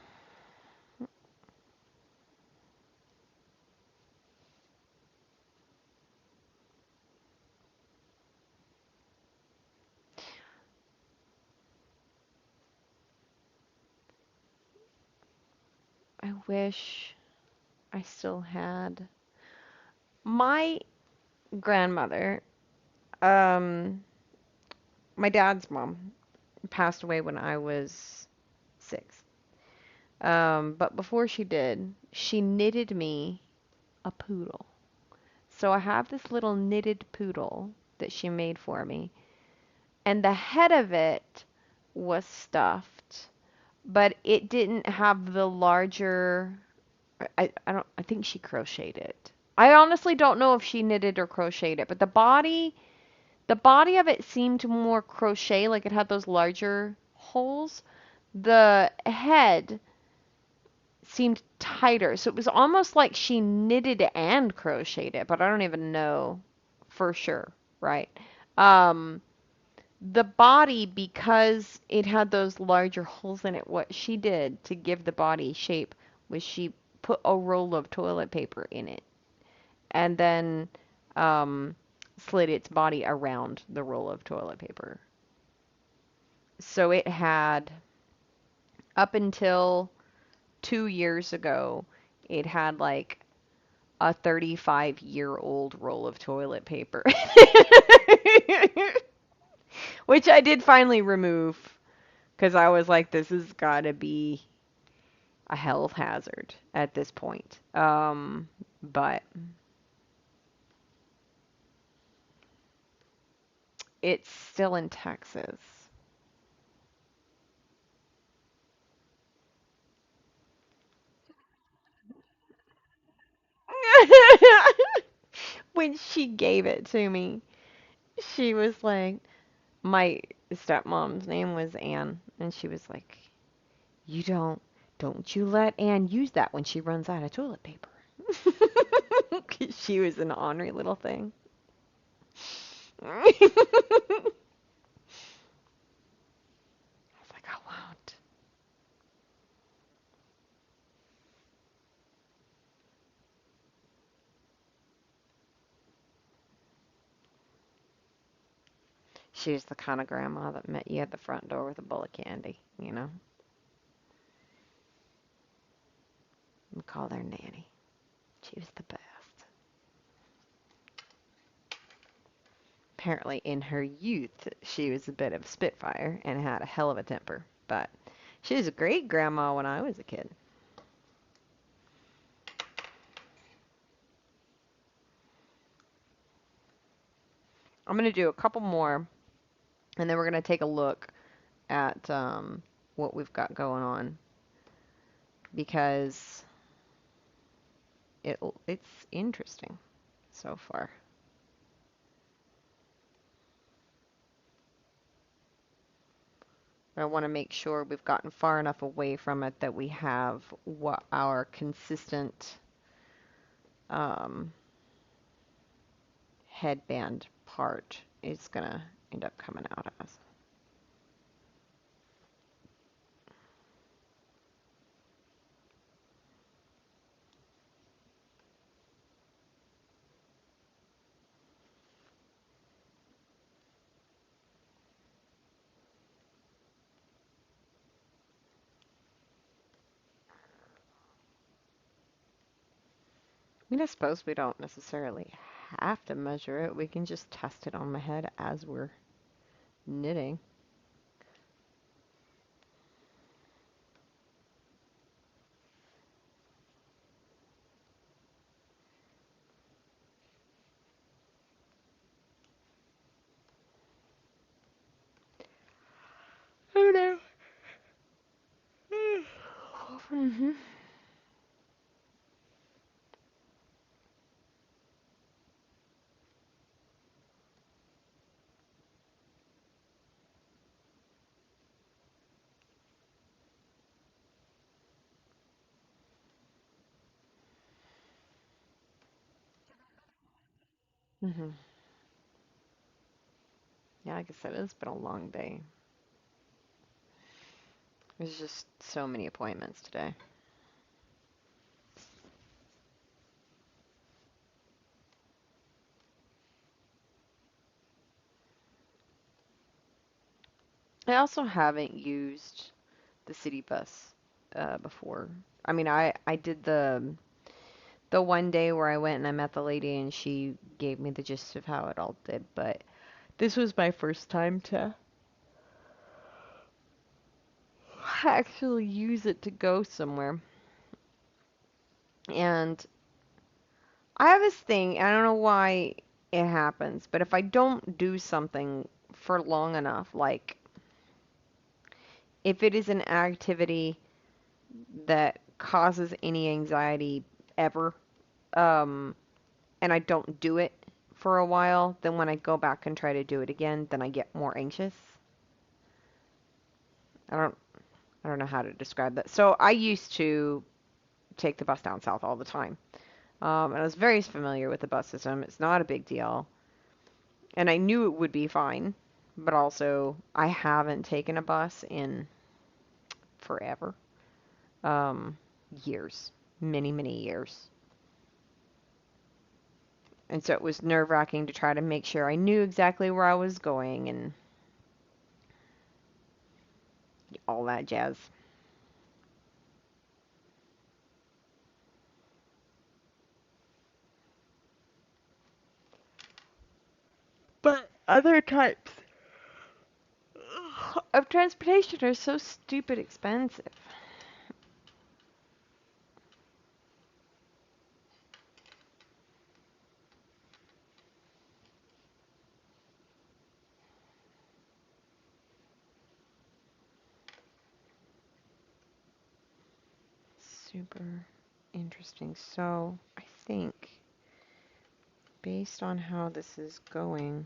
I wish I still had my grandmother, um, my dad's mom, passed away when I was 6. But before she did, she knitted me a poodle. So I have this little knitted poodle that she made for me, and the head of it was stuffed, but it didn't have the larger. I think she crocheted it. I honestly don't know if she knitted or crocheted it, but the body of it seemed more crochet, like it had those larger holes. The head seemed tighter, so it was almost like she knitted and crocheted it, but I don't even know for sure, right? Um, the body, because it had those larger holes in it, what she did to give the body shape was she put a roll of toilet paper in it and then um, slid its body around the roll of toilet paper. So it had, up until 2 years ago, it had like a 35-year-old roll of toilet paper, which I did finally remove because I was like, this has got to be a health hazard at this point. But it's still in Texas. When she gave it to me, she was like, my stepmom's name was Anne, and she was like, you don't you let Anne use that when she runs out of toilet paper. 'Cause she was an ornery little thing. I was like, I won't. She was the kind of grandma that met you at the front door with a bowl of candy, you know? We called her Nanny. She was the best. Apparently, in her youth, she was a bit of a spitfire and had a hell of a temper. But she was a great grandma when I was a kid. I'm going to do a couple more, and then we're going to take a look at what we've got going on, because it's interesting so far. I want to make sure we've gotten far enough away from it that we have what our consistent headband part is going to end up coming out as. I mean, I suppose we don't necessarily have to measure it. We can just test it on my head as we're knitting. Oh no. Mm-hmm. Mm-hmm. Yeah, like I said, it's been a long day. There's just so many appointments today. I also haven't used the city bus before. I mean, I did the one day where I went and I met the lady and she gave me the gist of how it all did, but this was my first time to actually use it to go somewhere. And I have this thing, I don't know why it happens, but if I don't do something for long enough, like if it is an activity that causes any anxiety ever, and I don't do it for a while, then when I go back and try to do it again, then I get more anxious. I don't know how to describe that. So I used to take the bus down south all the time. And I was very familiar with the bus system. It's not a big deal. And I knew it would be fine. But also, I haven't taken a bus in forever. Years. Many, many years. And so it was nerve-wracking to try to make sure I knew exactly where I was going and all that jazz. But other types of transportation are so stupid expensive. Super interesting. So I think based on how this is going,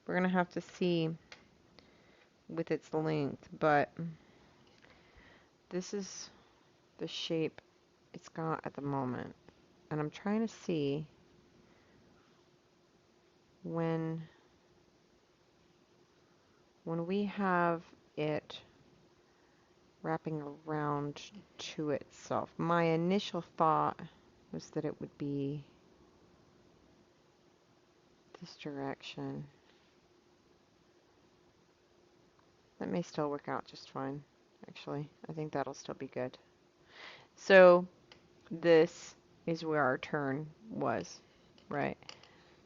we're going to have to see with its length, but this is the shape it's got at the moment. And I'm trying to see when we have it wrapping around to itself. My initial thought was that it would be this direction. That may still work out just fine, actually. I think that'll still be good. So this is where our turn was, right?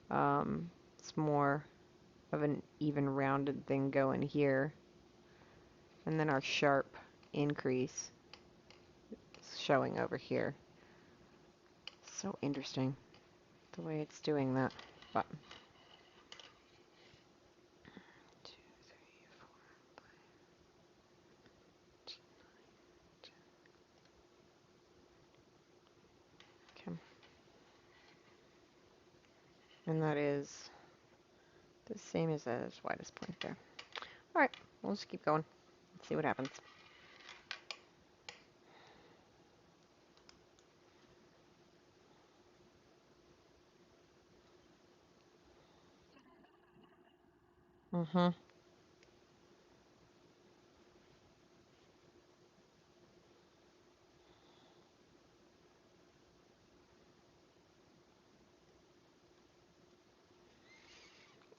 It's more of an even rounded thing going here. And then our sharp increase is showing over here. So interesting the way it's doing that. But and that is the same as that widest point there. Alright, we'll just keep going. Let's see what happens.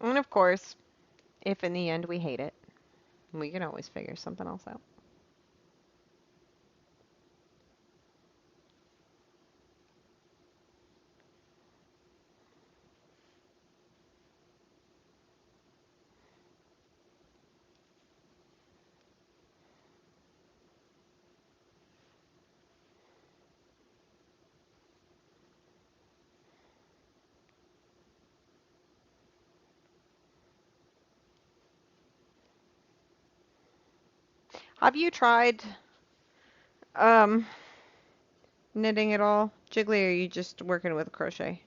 And of course, if in the end we hate it, we can always figure something else out. Have you tried knitting at all, Jiggly, or are you just working with crochet?